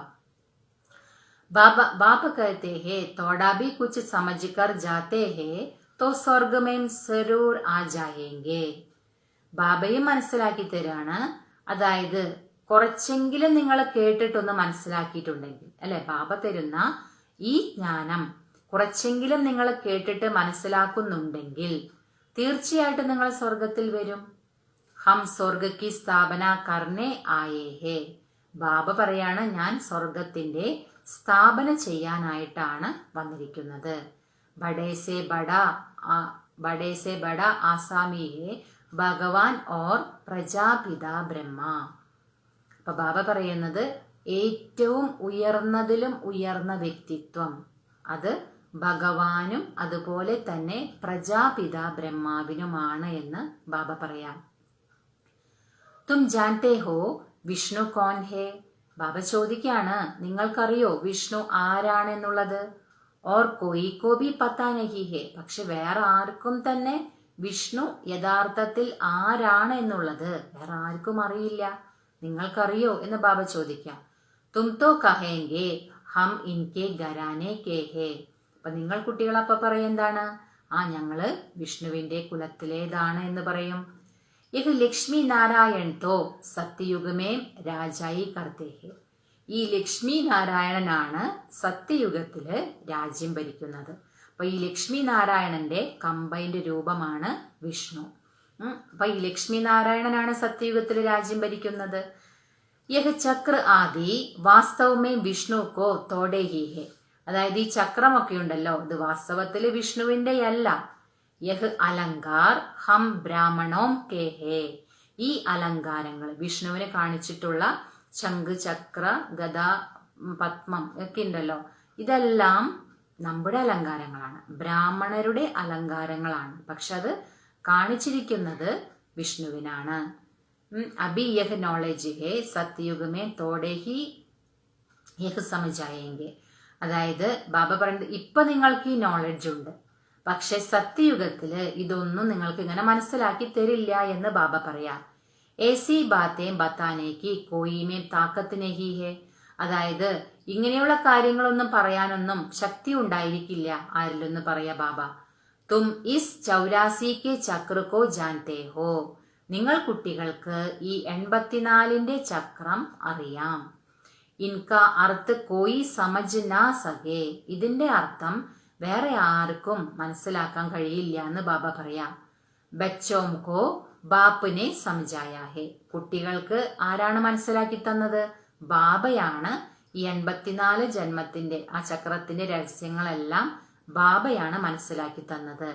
बाप कहते हैं थोड़ा भी कुछ समझ कर जाते हैं तो स्वर्ग में जरूर आ जाएंगे. ബാബയും മനസ്സിലാക്കി തരാണ്. അതായത് കുറച്ചെങ്കിലും നിങ്ങൾ കേട്ടിട്ടൊന്ന് മനസ്സിലാക്കിയിട്ടുണ്ടെങ്കിൽ, അല്ലെ, ബാബ തരുന്ന ഈ ജ്ഞാനം കുറച്ചെങ്കിലും നിങ്ങൾ കേട്ടിട്ട് മനസ്സിലാക്കുന്നുണ്ടെങ്കിൽ തീർച്ചയായിട്ടും നിങ്ങൾ സ്വർഗത്തിൽ വരും. ഹം സ്വർഗ കി സ്ഥാപന കർണേ ആയേ ഹേ. ബാബ പറയാണ്, ഞാൻ സ്വർഗത്തിന്റെ സ്ഥാപന ചെയ്യാനായിട്ടാണ് വന്നിരിക്കുന്നത്. ബഡേസെ ബഡ ആസാമിയെ ഭഗവാൻ ഓർ പ്രജാപിത ബ്രഹ്മ. അപ്പൊ ബാബ പറയുന്നത് ഏറ്റവും ഉയർന്നതിലും ഉയർന്ന വ്യക്തിത്വം അത് ഭഗവാനും അതുപോലെ തന്നെ പ്രജാപിത ബ്രഹ്മാവിനുമാണ് എന്ന് ബാബ പറയാം. തും ജാൻതേ ഹോ വിഷ്ണു കോൻ ഹേ. ബാബ ചോദിക്കാണ്, നിങ്ങൾക്കറിയോ വിഷ്ണു ആരാണെന്നുള്ളത്? ഓർ കോയി കോ ഭി പത്താ നഹി ഹേ. പക്ഷെ വേറെ ആർക്കും തന്നെ വിഷ്ണു യഥാർത്ഥത്തിൽ ആരാണ് എന്നുള്ളത് വേറെ ആർക്കും അറിയില്ല. നിങ്ങൾക്കറിയോ എന്ന് ബാബ ചോദിക്കാം. തും തോ കഹേംഗെ ഹം ഇൻകെ ഘരാനെ കെ ഹേ. അപ്പൊ നിങ്ങൾ കുട്ടികൾ അപ്പൊ പറയെന്താണ്? ഞങ്ങള് വിഷ്ണുവിന്റെ കുലത്തിലേതാണ് എന്ന് പറയും. യഹ് ലക്ഷ്മി നാരായൺ തോ സത്യയുഗമേ രാജായി കർത്തേ ഹേ. ഈ ലക്ഷ്മി നാരായണനാണ് സത്യയുഗത്തില് രാജ്യം ഭരിക്കുന്നത്. അപ്പൊ ഈ ലക്ഷ്മി നാരായണന്റെ കമ്പൈൻഡ് രൂപമാണ് വിഷ്ണു. അപ്പൊ ഈ ലക്ഷ്മി നാരായണനാണ് സത്യയുഗത്തില് രാജ്യം ഭരിക്കുന്നത്. യഹ് ചക്ര ആദി വാസ്തവമേ വിഷ്ണു കോ തോടെ ഹി ഹേ. അതായത് ഈ ചക്രമൊക്കെ ഉണ്ടല്ലോ, ഇത് വാസ്തവത്തില് വിഷ്ണുവിന്റെ അല്ല. യഹ് അലങ്കാർ ഹം ബ്രാഹ്മണോം കെ ഹേ. ഈ അലങ്കാരങ്ങൾ വിഷ്ണുവിനെ കാണിച്ചിട്ടുള്ള ശംഖ്, ചക്ര, ഗദ, പത്മം ഒക്കെ ഉണ്ടല്ലോ, ഇതെല്ലാം നമ്മുടെ അലങ്കാരങ്ങളാണ്, ബ്രാഹ്മണരുടെ അലങ്കാരങ്ങളാണ്. പക്ഷെ അത് കാണിച്ചിരിക്കുന്നത് വിഷ്ണുവിനാണ്. അഭി യഹ് നോളജ് ഹേ സത്യയുഗമേ തോടെ ഹി യഹ് സമജായെങ്കെ. അതായത് ബാബ പറയുന്നത് ഇപ്പൊ നിങ്ങൾക്ക് ഈ നോളജ് ഉണ്ട്, പക്ഷെ സത്യയുഗത്തില് ഇതൊന്നും നിങ്ങൾക്ക് ഇങ്ങനെ മനസ്സിലാക്കി തരില്ല എന്ന് ബാബ പറയാം. ഏസി ബാത്തേ ബത്താനേക്ക് കോയിമേ താക്കത്ത് നഹി ഹേ. അതായത് ഇങ്ങനെയുള്ള കാര്യങ്ങളൊന്നും പറയാനൊന്നും ശക്തി ഉണ്ടായിരിക്കില്ല ആരിലൊന്ന് പറയാ ബാബ. തും ഇസ് 84 ചക്രക്കോ ജാൻതേ ഹോ. നിങ്ങൾ കുട്ടികൾക്ക് ഈ 84ന്റെ ചക്രം അറിയാം. ഇൻക അർത്ഥ കോയി സമജ് നാ സകേ. ഇതിന്റെ അർത്ഥം വേറെ ആർക്കും മനസ്സിലാക്കാൻ കഴിയില്ല എന്ന് ബാബ പറയാം. ബച്ചോം കോ ബാപ്പിനെ സമജായാ ഹേ. കുട്ടികൾക്ക് ആരാണ് മനസ്സിലാക്കി തന്നത്? ബാബയാണ്. ഈ 84 ജന്മത്തിന്റെ ആ ചക്രത്തിന്റെ രഹസ്യങ്ങളെല്ലാം ബാബയാണ് മനസ്സിലാക്കി തന്നത്.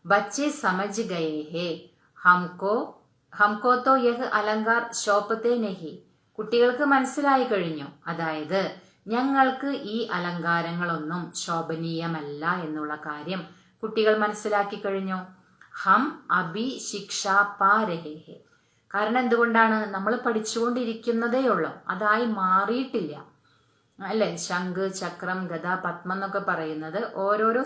ബച്ചെ സമജ് ഗയേ ഹേ ഹംകോ തോ യഹ് അലങ്കാർ ശോഭത്തെ നഹി. കുട്ടികൾക്ക് മനസ്സിലായി കഴിഞ്ഞു, അതായത് ഞങ്ങൾക്ക് ഈ അലങ്കാരങ്ങളൊന്നും ശോഭനീയമല്ല എന്നുള്ള കാര്യം കുട്ടികൾ മനസ്സിലാക്കി കഴിഞ്ഞു. ഹം അഭി ശിക്ഷ പാ രഹേ ഹേ. കാരണം എന്തുകൊണ്ടാണ്? നമ്മൾ പഠിച്ചുകൊണ്ടിരിക്കുന്നതേ ഉള്ളൂ, അതായി മാറിയിട്ടില്ല, അല്ലെ? ശംഖ്, ചക്രം, ഗദ, പത്മം എന്നൊക്കെ പറയുന്നത് ഓരോരോ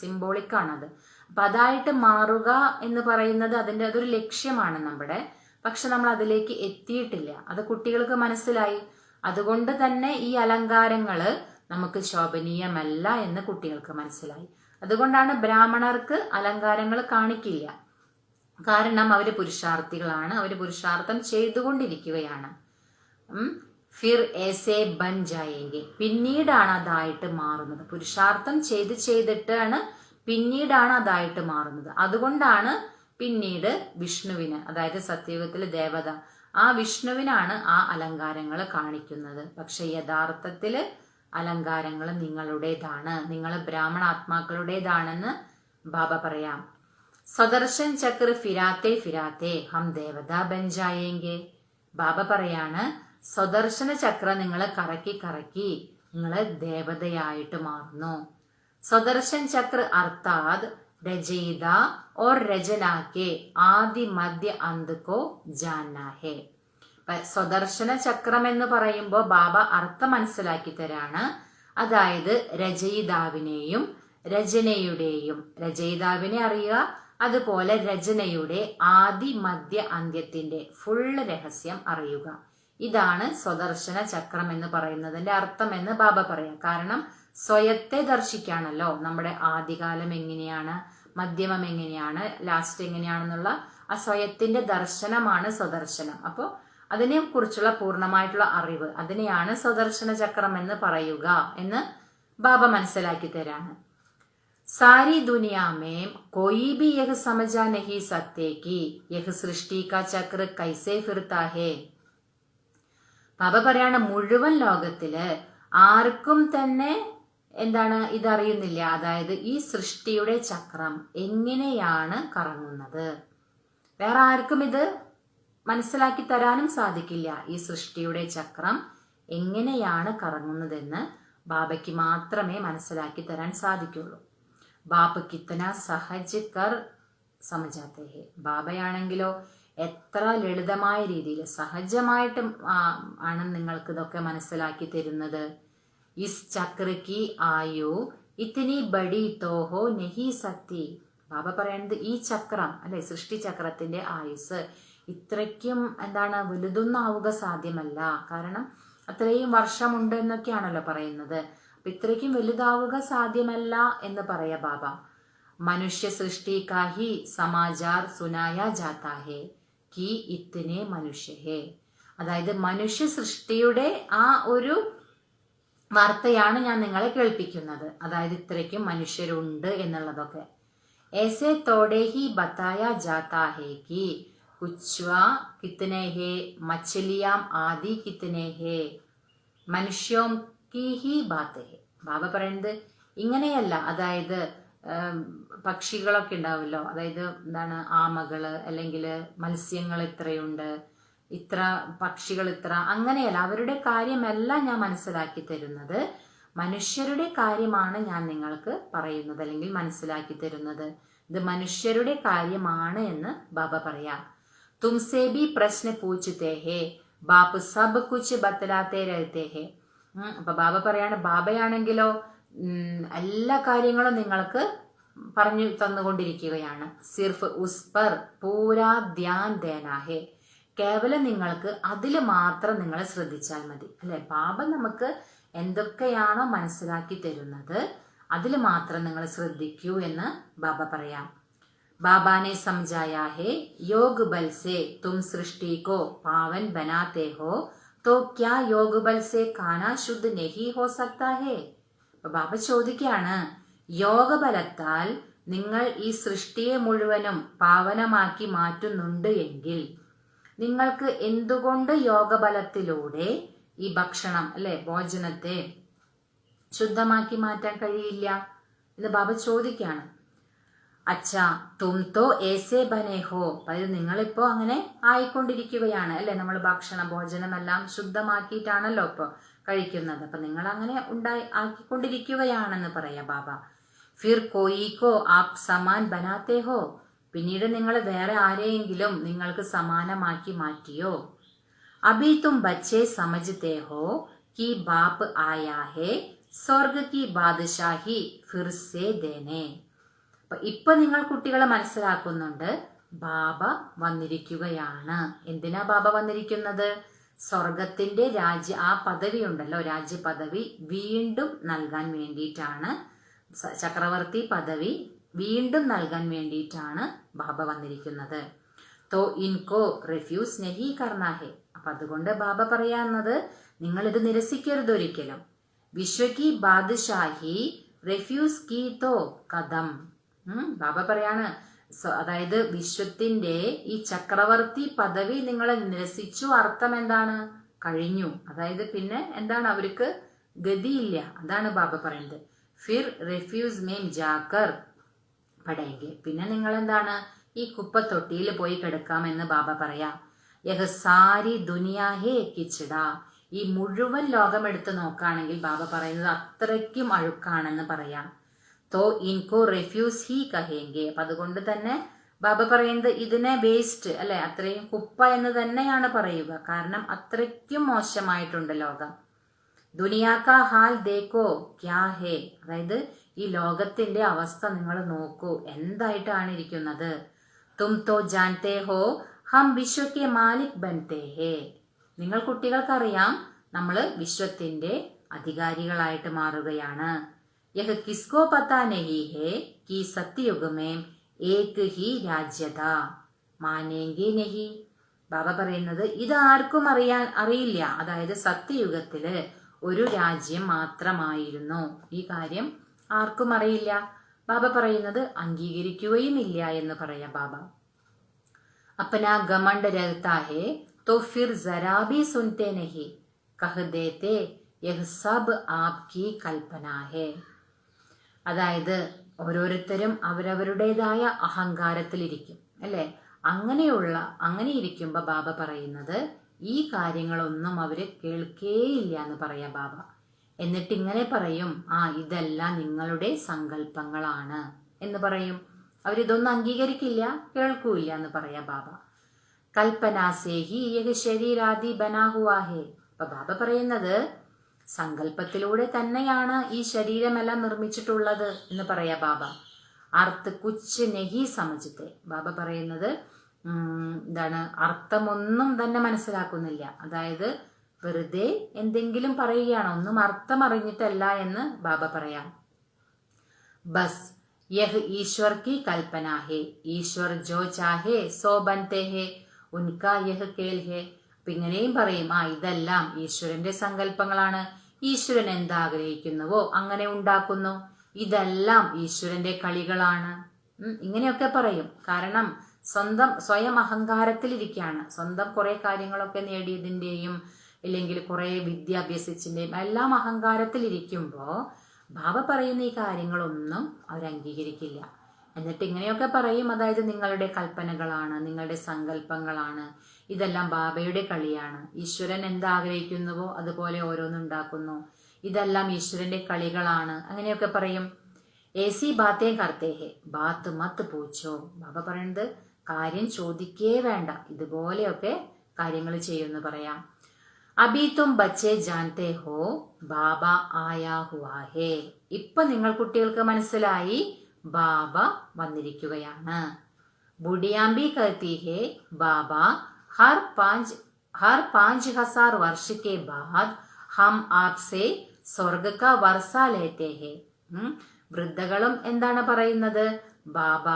സിംബോളിക് ആണത്. അപ്പൊ അതായിട്ട് മാറുക എന്ന് പറയുന്നത് അതൊരു ലക്ഷ്യമാണ് നമ്മുടെ. പക്ഷെ നമ്മൾ അതിലേക്ക് എത്തിയിട്ടില്ല. അത് കുട്ടികൾക്ക് മനസ്സിലായി. അതുകൊണ്ട് തന്നെ ഈ അലങ്കാരങ്ങള് നമുക്ക് ശോഭനീയമല്ല എന്ന് കുട്ടികൾക്ക് മനസ്സിലായി. അതുകൊണ്ടാണ് ബ്രാഹ്മണർക്ക് അലങ്കാരങ്ങൾ കാണിക്കില്ല. കാരണം അവര് പുരുഷാർത്ഥികളാണ്, അവര് പുരുഷാർത്ഥം ചെയ്തുകൊണ്ടിരിക്കുകയാണ്. ഫിർ ഏസേ ബൻ ജായേങ്കെ. പിന്നീടാണ് അതായിട്ട് മാറുന്നത്. പുരുഷാർത്ഥം ചെയ്തിട്ടാണ് പിന്നീടാണ് അതായിട്ട് മാറുന്നത്. അതുകൊണ്ടാണ് പിന്നീട് വിഷ്ണുവിന്, അതായത് സത്യയുഗത്തിലെ ദേവത, ആ വിഷ്ണുവിനാണ് ആ അലങ്കാരങ്ങൾ കാണിക്കുന്നത്. പക്ഷെ യഥാർത്ഥത്തില് അലങ്കാരങ്ങൾ നിങ്ങളുടേതാണ്, നിങ്ങൾ ബ്രാഹ്മണ ആത്മാക്കളുടേതാണെന്ന് ബാബ പറയാം. സ്വദർശൻ ചക്ര ഫിരാത്തെ ഫിരാത്തെ ഹം ദേവത ബൻ ജായേങ്കെ. ബാബ പറയാണ്, സ്വദർശന ചക്ര നിങ്ങൾ കറക്കി കറക്കി നിങ്ങൾ ദേവതയായിട്ട് മാറുന്നു. സ്വദർശൻ ചക്ര അർത്ഥാത് രചയിത और रचना के ആദി മധ്യ അന്ത് കോ ജാനന ഹേ. സ്വദർശന ചക്രം എന്ന് പറയുമ്പോൾ ബാബ അർത്ഥം മനസ്സിലാക്കി തരാണ്. അതായത് രചയിതാവിനെയും രചനയുടെയും, രചയിതാവിനെ അറിയുക, അതുപോലെ രചനയുടെ ആദി മധ്യ അന്ത്യത്തിന്റെ ഫുള്ള് രഹസ്യം അറിയുക. ഇതാണ് സ്വദർശന ചക്രം എന്ന് പറയുന്നതിന്റെ അർത്ഥം എന്ന് ബാബ പറയാം. കാരണം സ്വയത്തെ ദർശിക്കാണല്ലോ. നമ്മുടെ ആദികാലം എങ്ങനെയാണ്, മധ്യമം എങ്ങനെയാണ്, ലാസ്റ്റ് എങ്ങനെയാണെന്നുള്ള ആ സ്വയത്തിന്റെ ദർശനമാണ് സ്വദർശനം. അപ്പോൾ അതിനെ കുറിച്ചുള്ള പൂർണ്ണമായിട്ടുള്ള അറിവ്, അതിനെയാണ് സ്വദർശന ചക്രം എന്ന് പറയുക എന്ന് ബാബ മനസ്സിലാക്കി തരാണ്. सारी दुनिया में कोई भी यह समझा नहीं सकते कि यह सृष्टि का चक्र कैसे फिरता है. ബാബ പറയാണ്, മുഴുവൻ ലോകത്തില് ആർക്കും തന്നെ എന്താണ് ഇതറിയുന്നില്ല. അതായത് ഈ സൃഷ്ടിയുടെ ചക്രം എങ്ങനെയാണ് കറങ്ങുന്നത്. വേറെ ആർക്കും ഇത് മനസ്സിലാക്കി തരാനും സാധിക്കില്ല. ഈ സൃഷ്ടിയുടെ ചക്രം എങ്ങനെയാണ് കറങ്ങുന്നതെന്ന് ബാബയ്ക്ക് മാത്രമേ മനസ്സിലാക്കി തരാൻ സാധിക്കുള്ളൂ. ബാബ കിത്തന സഹജ് കർ സമജാത്തെ ഹേ. ബാബയാണെങ്കിലോ എത്ര ലളിതമായ രീതിയിൽ സഹജമായിട്ട് ആണ് നിങ്ങൾക്ക് ഇതൊക്കെ മനസ്സിലാക്കി തരുന്നത്. Is Chakra Ki Ayu ഇത്തിനി buddy Toho നഹി സക്തി. ബാബ പറയുന്നത് ഈ ചക്രം അല്ലെ, സൃഷ്ടി ചക്രത്തിന്റെ ആയുസ് ഇത്രയ്ക്കും എന്താണ് വലുതൊന്നാവുക സാധ്യമല്ല. കാരണം അത്രയും വർഷമുണ്ട് എന്നൊക്കെയാണല്ലോ പറയുന്നത്. അപ്പൊ ഇത്രയ്ക്കും വലുതാവുക സാധ്യമല്ല എന്ന് പറയാ ബാബ. മനുഷ്യ സൃഷ്ടി കാ ഹി സമാചാർ സുനായ ജാതാ ഹേ കി ഇത്തനെ മനുഷ്യ ഹേ. അതായത് മനുഷ്യ സൃഷ്ടിയുടെ ആ ഒരു വാർത്തയാണ് ഞാൻ നിങ്ങളെ കേൾപ്പിക്കുന്നത്. അതായത് ഇത്രയ്ക്കും മനുഷ്യരുണ്ട് എന്നുള്ളതൊക്കെ. ऐसे तोड़े ही बताया जाता है कि कुछवा कितने हैं, मछलियां आदि कितने हैं, മനുഷ്യോം की ही बात है. ബാബ പറയുന്നത് ഇങ്ങനെയല്ല. അതായത് പക്ഷികളൊക്കെ ഉണ്ടാവുമല്ലോ, അതായത് എന്താണ് ആമകള് അല്ലെങ്കിൽ മത്സ്യങ്ങൾ ഇത്രയുണ്ട്, ഇത്ര പക്ഷികൾ ഇത്ര, അങ്ങനെയല്ല. അവരുടെ കാര്യമല്ല ഞാൻ മനസ്സിലാക്കി തരുന്നത്, മനുഷ്യരുടെ കാര്യമാണ് ഞാൻ നിങ്ങൾക്ക് പറയുന്നത് അല്ലെങ്കിൽ മനസ്സിലാക്കി തരുന്നത്. ഇത് മനുഷ്യരുടെ കാര്യമാണ് എന്ന് ബാബ പറയാം. തുംസേ ബി പ്രശ്ന പൂച്ചത്തെ ഹേ ബാപ്പ് സബ് കുച്ച് ബത്തലാത്തെ രഹത്തെ ഹേ. അപ്പൊ ബാബ പറയാണ്, ബാബയാണെങ്കിലോ എല്ലാ കാര്യങ്ങളും നിങ്ങൾക്ക് പറഞ്ഞു തന്നുകൊണ്ടിരിക്കുകയാണ്. സിർഫ് ഉസ് പർ പൂരാ ധ്യാൻ ദേനാ ഹേ. കേവലം നിങ്ങൾക്ക് അതിൽ മാത്രം നിങ്ങൾ ശ്രദ്ധിച്ചാൽ മതി അല്ലെ. ബാബ നമുക്ക് എന്തൊക്കെയാണോ മനസ്സിലാക്കി തരുന്നത് അതിൽ മാത്രം നിങ്ങൾ ശ്രദ്ധിക്കൂ എന്ന് ബാബ പറയാം. ബാബാനെ സംജായാ ഹേ योग बल से तुम सृष्टि को पावन बनाते हो तो क्या योग बल से खाना शुद्ध नहीं हो सकता है. ബാബ ചോദിക്കുകയാണ്, യോഗബലത്താൽ നിങ്ങൾ ഈ സൃഷ്ടിയെ മുഴുവനും പാവനമാക്കി മാറ്റുന്നുണ്ട് എങ്കിൽ നിങ്ങൾക്ക് എന്തുകൊണ്ട് യോഗബലത്തിലൂടെ ഈ ഭക്ഷണം അല്ലെ, ഭോജനത്തെ ശുദ്ധമാക്കി മാറ്റാൻ കഴിയില്ല എന്ന് ബാബ ചോദിക്കുകയാണ്. അച്ഛാ തും തോ ഏസേ ബനേ ഹോ. അതായത് നിങ്ങളിപ്പോ അങ്ങനെ ആയിക്കൊണ്ടിരിക്കുകയാണ് അല്ലെ. നമ്മൾ ഭക്ഷണം ഭോജനമെല്ലാം ശുദ്ധമാക്കിയിട്ടാണല്ലോ ഇപ്പൊ കഴിക്കുന്നത്. അപ്പൊ നിങ്ങൾ അങ്ങനെ ആക്കിക്കൊണ്ടിരിക്കുകയാണെന്ന് പറയാ ബാബ. ഫിർ കോയിക്കോ ആപ് സമാൻ ബനാത്തേ ഹോ. പിന്നീട് നിങ്ങൾ വേറെ ആരെയെങ്കിലും നിങ്ങൾക്ക് സമാനമാക്കി മാറ്റിയോ. അഭി തും ബച്ചേ സമജ്തേ ഹോ കി ബാപ്പ് ആയാ ഹേ സ്വർഗ കി ബാദ്ഷാഹി ഫിർ സേ ദേനേ. അപ്പൊ ഇപ്പൊ നിങ്ങൾ കുട്ടികളെ മനസ്സിലാക്കുന്നുണ്ട്, ബാബ വന്നിരിക്കുകയാണ്. എന്തിനാ ബാബ വന്നിരിക്കുന്നത്? സ്വർഗത്തിന്റെ ആ പദവി ഉണ്ടല്ലോ, രാജ്യ പദവി വീണ്ടും നൽകാൻ വേണ്ടിയിട്ടാണ്. ചക്രവർത്തി പദവി വീണ്ടും നൽകാൻ വേണ്ടിയിട്ടാണ് ബാബ വന്നിരിക്കുന്നത്. തോ ഇൻകോ റിഫ്യൂസ് നഹി കർണാ ഹേ. അപ്പൊ അതുകൊണ്ട് ബാബ പറയാന്നത് നിങ്ങൾ ഇത് നിരസിക്കരുത് ഒരിക്കലും. വിശ്വകി ബാദ്ഷാഹി റിഫ്യൂസ് കി തോ കദം. ബാബ പറയാണ്, അതായത് വിശ്വത്തിന്റെ ഈ ചക്രവർത്തി പദവി നിങ്ങൾ നിരസിച്ചു. അർത്ഥം എന്താണ്? കഴിഞ്ഞു. അതായത് പിന്നെ എന്താണ്, അവർക്ക് ഗതിയില്ല. അതാണ് ബാബ പറയുന്നത്. ഫിർ റിഫ്യൂസ് മേം ജാക്കർ പടയെങ്കിൽ പിന്നെ നിങ്ങൾ എന്താണ്, ഈ കുപ്പത്തൊട്ടിയിൽ പോയി കിടക്കാമെന്ന് ബാബ പറയാം. യഹ് സാരി ദുനിയാ ഹേ കിച്ചട. ഈ മുഴുവൻ ലോകം എടുത്ത് നോക്കുകയാണെങ്കിൽ ബാബ പറയുന്നത് അത്രയ്ക്കും അഴുക്കാണെന്ന് പറയാം. തോ ഇൻകോ റെഫ്യൂസ് ഹി കഹേങ്കെ. അപ്പൊ അതുകൊണ്ട് തന്നെ ബാബ പറയുന്നത് ഇതിനെ വേസ്റ്റ് അല്ലെ, അത്രയും കുപ്പ എന്ന് തന്നെയാണ് പറയുക. കാരണം അത്രയ്ക്കും മോശമായിട്ടുണ്ട് ലോകം. ദുനിയാക്ക ഹാൽ ദേക്കോ ക്യാ ഹേ. അതായത് ഈ ലോകത്തിന്റെ അവസ്ഥ നിങ്ങൾ നോക്കൂ, എന്തായിട്ടാണ് ഇരിക്കുന്നത്. തും തോ ജാൻതേ ഹോ ഹം വിശ്വക്കെ മാലിക് ബൻതേ ഹേ. നിങ്ങൾ കുട്ടികൾക്കറിയാം നമ്മൾ വിശ്വത്തിന്റെ അധികാരികളായിട്ട് മാറുകയാണ്. യഹ് കിസ്കോ പത്താ നഹി ഹേ കി സത്യയുഗമേ ഏക് ഹി രാജ്യത മാനേങ്കി നഹി. ബാബ പറയുന്നത് ഇത് ആർക്കും അറിയില്ല. അതായത് സത്യയുഗത്തില് ഒരു രാജ്യം മാത്രമായിരുന്നു. ഈ കാര്യം ആർക്കും അറിയില്ല. ബാബ പറയുന്നത് അംഗീകരിക്കുകയും ഇല്ല എന്ന് പറയാം ബാബ. अपना घमंड रहता है तो फिर जरा भी सुनते नहीं, कह देते यह सब आपकी कल्पना है. അതായത് ഓരോരുത്തരും അവരവരുടേതായ അഹങ്കാരത്തിലിരിക്കും അല്ലെ. അങ്ങനെ ഇരിക്കുമ്പോ ബാബ പറയുന്നത് ഈ കാര്യങ്ങളൊന്നും അവര് കേൾക്കേയില്ല എന്ന് പറയാം ബാബ. എന്നിട്ട് ഇങ്ങനെ പറയും, ഇതെല്ലാം നിങ്ങളുടെ സങ്കല്പങ്ങളാണ് എന്ന് പറയും. അവരിതൊന്നും അംഗീകരിക്കില്ല, കേൾക്കൂല എന്ന് പറയാം ബാബ. കൽപ്പനാസേഹി യഹ് ശരീരാദി ബനാ ഹുവാ ഹേ. അപ്പൊ ബാബ പറയുന്നത് സങ്കല്പത്തിലൂടെ തന്നെയാണ് ഈ ശരീരമെല്ലാം നിർമ്മിച്ചിട്ടുള്ളത് എന്ന് പറയാ ബാബ. അർത്ഥ കുച്ച് നെഹി സമജത്തെ. ബാബ പറയുന്നത് എന്താണ്, അർത്ഥമൊന്നും തന്നെ മനസ്സിലാക്കുന്നില്ല. അതായത് വെറുതെ എന്തെങ്കിലും പറയുകയാണ്, ഒന്നും അർത്ഥം അറിഞ്ഞിട്ടല്ല എന്ന് ബാബ പറയാം. ബസ് യഹ് ഈശ്വർ കി കൽപ്പന ഹേ, ഈശ്വർ ജോ ചാഹേ സോ ബൻതേ ഹേ, ഉൻകാ യഹ് കേൽ ഹേ. അപ്പൊ ഇങ്ങനെയും പറയും, ഇതെല്ലാം ഈശ്വരന്റെ സങ്കല്പങ്ങളാണ്. ഈശ്വരൻ എന്താഗ്രഹിക്കുന്നുവോ അങ്ങനെ ഉണ്ടാക്കുന്നു. ഇതെല്ലാം ഈശ്വരന്റെ കളികളാണ്. ഇങ്ങനെയൊക്കെ പറയും. കാരണം സ്വയം അഹങ്കാരത്തിലിരിക്കുകയാണ്. സ്വന്തം കുറെ കാര്യങ്ങളൊക്കെ നേടിയതിന്റെയും ഇല്ലെങ്കിൽ കുറെ വിദ്യ അഭ്യസിച്ചതിന്റെയും എല്ലാം അഹങ്കാരത്തിലിരിക്കുമ്പോ ബാബ പറയുന്ന ഈ കാര്യങ്ങളൊന്നും അവർ അംഗീകരിക്കില്ല. എന്നിട്ട് ഇങ്ങനെയൊക്കെ പറയും, അതായത് നിങ്ങളുടെ കൽപ്പനകളാണ്, നിങ്ങളുടെ സങ്കല്പങ്ങളാണ്, ഇതെല്ലാം ബാബയുടെ കളിയാണ്. ഈശ്വരൻ എന്താഗ്രഹിക്കുന്നുവോ അതുപോലെ ഓരോന്നുണ്ടാക്കുന്നു. ഇതെല്ലാം ഈശ്വരന്റെ കളികളാണ്. അങ്ങനെയൊക്കെ പറയും. ഏസി ബാത്തേ കർത്തേ ഹേ ബാത്ത് മത്ത് പൂച്ചോ. ബാബ പറയുന്നത് കാര്യം ചോദിക്കേ വേണ്ട, ഇതുപോലെയൊക്കെ കാര്യങ്ങൾ ചെയ്യുമെന്ന് പറയാം. അബി തും ബച്ചേ ജാൻതേ ഹോ ബാബ ആയാ ഹുവാ ഹേ. ഇപ്പൊ നിങ്ങൾ കുട്ടികൾക്ക് മനസ്സിലായി ബാബ വന്നിരിക്കുകയാണ്. ബുഡിയാമ്പി കഹത്തി ഹേ ബാബ ഹർ 5,000 വർഷ കെ ബാദ് ഹം ആപ്സെ സ്വർഗ കാ വർഷ ലേത്തെ ഹേ. വൃദ്ധകളും എന്താണ് പറയുന്നത്, ബാബ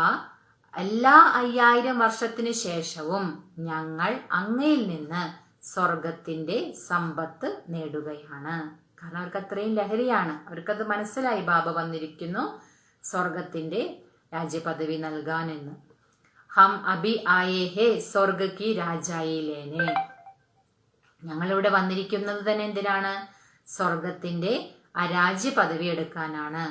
എല്ലാ 5000 വർഷത്തിനു ശേഷവും ഞങ്ങൾ അങ്ങയിൽ നിന്ന് സ്വർഗത്തിന്റെ സമ്പത്ത് നേടുകയാണ്. കാരണം അവർക്ക് അത്രയും ലഹരിയാണ്. അവർക്കത് മനസ്സിലായി ബാബ വന്നിരിക്കുന്നു സ്വർഗത്തിന്റെ രാജ്യപദവി നൽകാനെന്ന്. ഹം അഭി ആയേ ഹേ സ്വർഗ കി രാജായി ലേനെ. ഞങ്ങളിവിടെ വന്നിരിക്കുന്നത് തന്നെ എന്തിനാണ്, സ്വർഗത്തിന്റെ ആ രാജ്യ പദവി എടുക്കാനാണ്.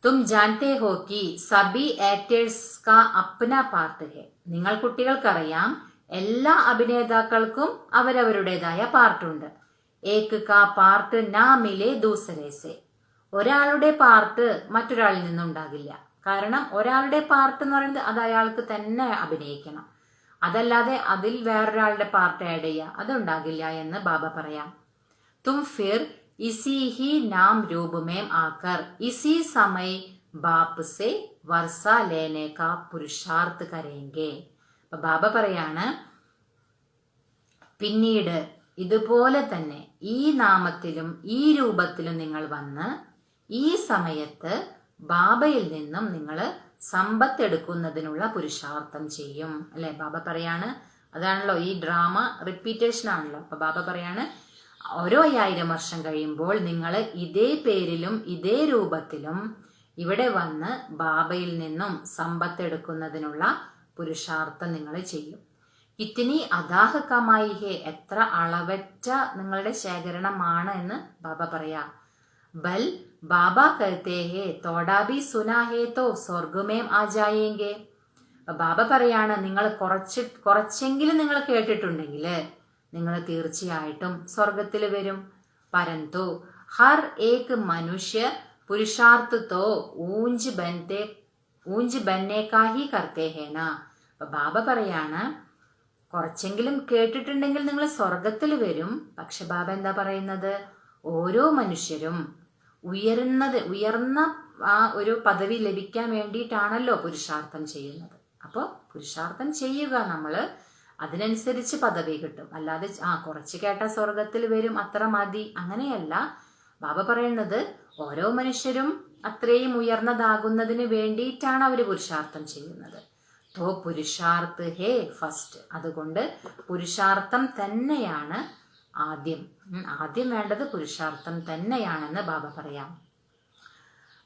തും ജാൻതേ ഹോ കി സബി ആക്ടേഴ്സ് കാ അപ്ന പാർട്ട് ഹേ. നിങ്ങൾ കുട്ടികൾക്കറിയാം എല്ലാ അഭിനേതാക്കൾക്കും അവരവരുടേതായ പാർട്ടുണ്ട്. ഏക് കാ പാർട്ട് നാ മിലേ ദൂസരേ സേ. ഒരാളുടെ പാർട്ട് മറ്റൊരാളിൽ നിന്നുണ്ടാകില്ല. കാരണം ഒരാളുടെ പാർട്ട് എന്ന് പറയുന്നത് അത് അയാൾക്ക് തന്നെ അഭിനയിക്കണം. അതല്ലാതെ അതിൽ വേറൊരാളുടെ പാർട്ട് ആഡ് ചെയ്യുക അതുണ്ടാകില്ല എന്ന് ബാബ പറയാം. തും ഫിർ ഇസി ഹി നാം രൂപമേം ആക്കർ ഇസി സമയ ബാപ്പ് സെ വർഷ ലേനെ കാ പുരുഷാർത്ഥ് കരേങ്കെ. അപ്പൊ ബാബ പറയാണ്, പിന്നീട് ഇതുപോലെ തന്നെ ഈ നാമത്തിലും ഈ രൂപത്തിലും നിങ്ങൾ വന്ന് ഈ സമയത്ത് ബാബയിൽ നിന്നും നിങ്ങൾ സമ്പത്ത് എടുക്കുന്നതിനുള്ള പുരുഷാർത്ഥം ചെയ്യും അല്ലെ. ബാബ പറയാണ്, അതാണല്ലോ ഈ ഡ്രാമ റിപ്പീറ്റേഷൻ ആണല്ലോ. അപ്പൊ ബാബ പറയാണ്, ഓരോ 1000 വർഷം കഴിയുമ്പോൾ നിങ്ങൾ ഇതേ പേരിലും ഇതേ രൂപത്തിലും ഇവിടെ വന്ന് ബാബയിൽ നിന്നും സമ്പത്ത് എടുക്കുന്നതിനുള്ള പുരുഷാർത്ഥം നിങ്ങൾ ചെയ്യും. ഇത്തിനി അദാഹ കമായി ഹേ, എത്ര അളവറ്റ നിങ്ങളുടെ ശേഖരണമാണ് എന്ന് ബാബ പറയാ. ബൽ ബാബ കഹത്തെ ഹേ തോടാബി സുനാ ഹേ തോ സ്വർഗമേം ആ ജായേങ്കെ. ബാബ പറയാണ്, നിങ്ങൾ കുറച്ചെങ്കിലും നിങ്ങൾ കേട്ടിട്ടുണ്ടെങ്കിൽ നിങ്ങൾ തീർച്ചയായിട്ടും സ്വർഗത്തിൽ വരും. പരന്തു ഹർ ഏക് മനുഷ്യ പുരുഷാർത്ഥ തോ ഊഞ്ച് ബന്നെ കാ ഹി കർത്തേ ഹേന. അപ്പൊ ബാബ പറയാണ്, കുറച്ചെങ്കിലും കേട്ടിട്ടുണ്ടെങ്കിൽ നിങ്ങൾ സ്വർഗത്തിൽ വരും. പക്ഷെ ബാബ എന്താ പറയുന്നത്, ഓരോ മനുഷ്യരും ഉയർന്ന ആ ഒരു പദവി ലഭിക്കാൻ വേണ്ടിയിട്ടാണല്ലോ പുരുഷാർത്ഥം ചെയ്യുന്നത്. അപ്പോൾ പുരുഷാർത്ഥം ചെയ്യുക, നമ്മള് അതിനനുസരിച്ച് പദവി കിട്ടും. അല്ലാതെ കുറച്ച് കേട്ടാ സ്വർഗത്തിൽ വരും അത്ര മതി, അങ്ങനെയല്ല. ബാബ പറയുന്നത് ഓരോ മനുഷ്യരും അത്രയും ഉയർന്നതാകുന്നതിന് വേണ്ടിയിട്ടാണ് അവര് പുരുഷാർത്ഥം ചെയ്യുന്നത്. തോ പുരുഷാർത്ഥ് ഹേ ഫസ്റ്റ്. അതുകൊണ്ട് പുരുഷാർത്ഥം തന്നെയാണ് ആദ്യം വേണ്ടത് പുരുഷാർത്ഥം തന്നെയാണെന്ന് ബാബ പറയാം.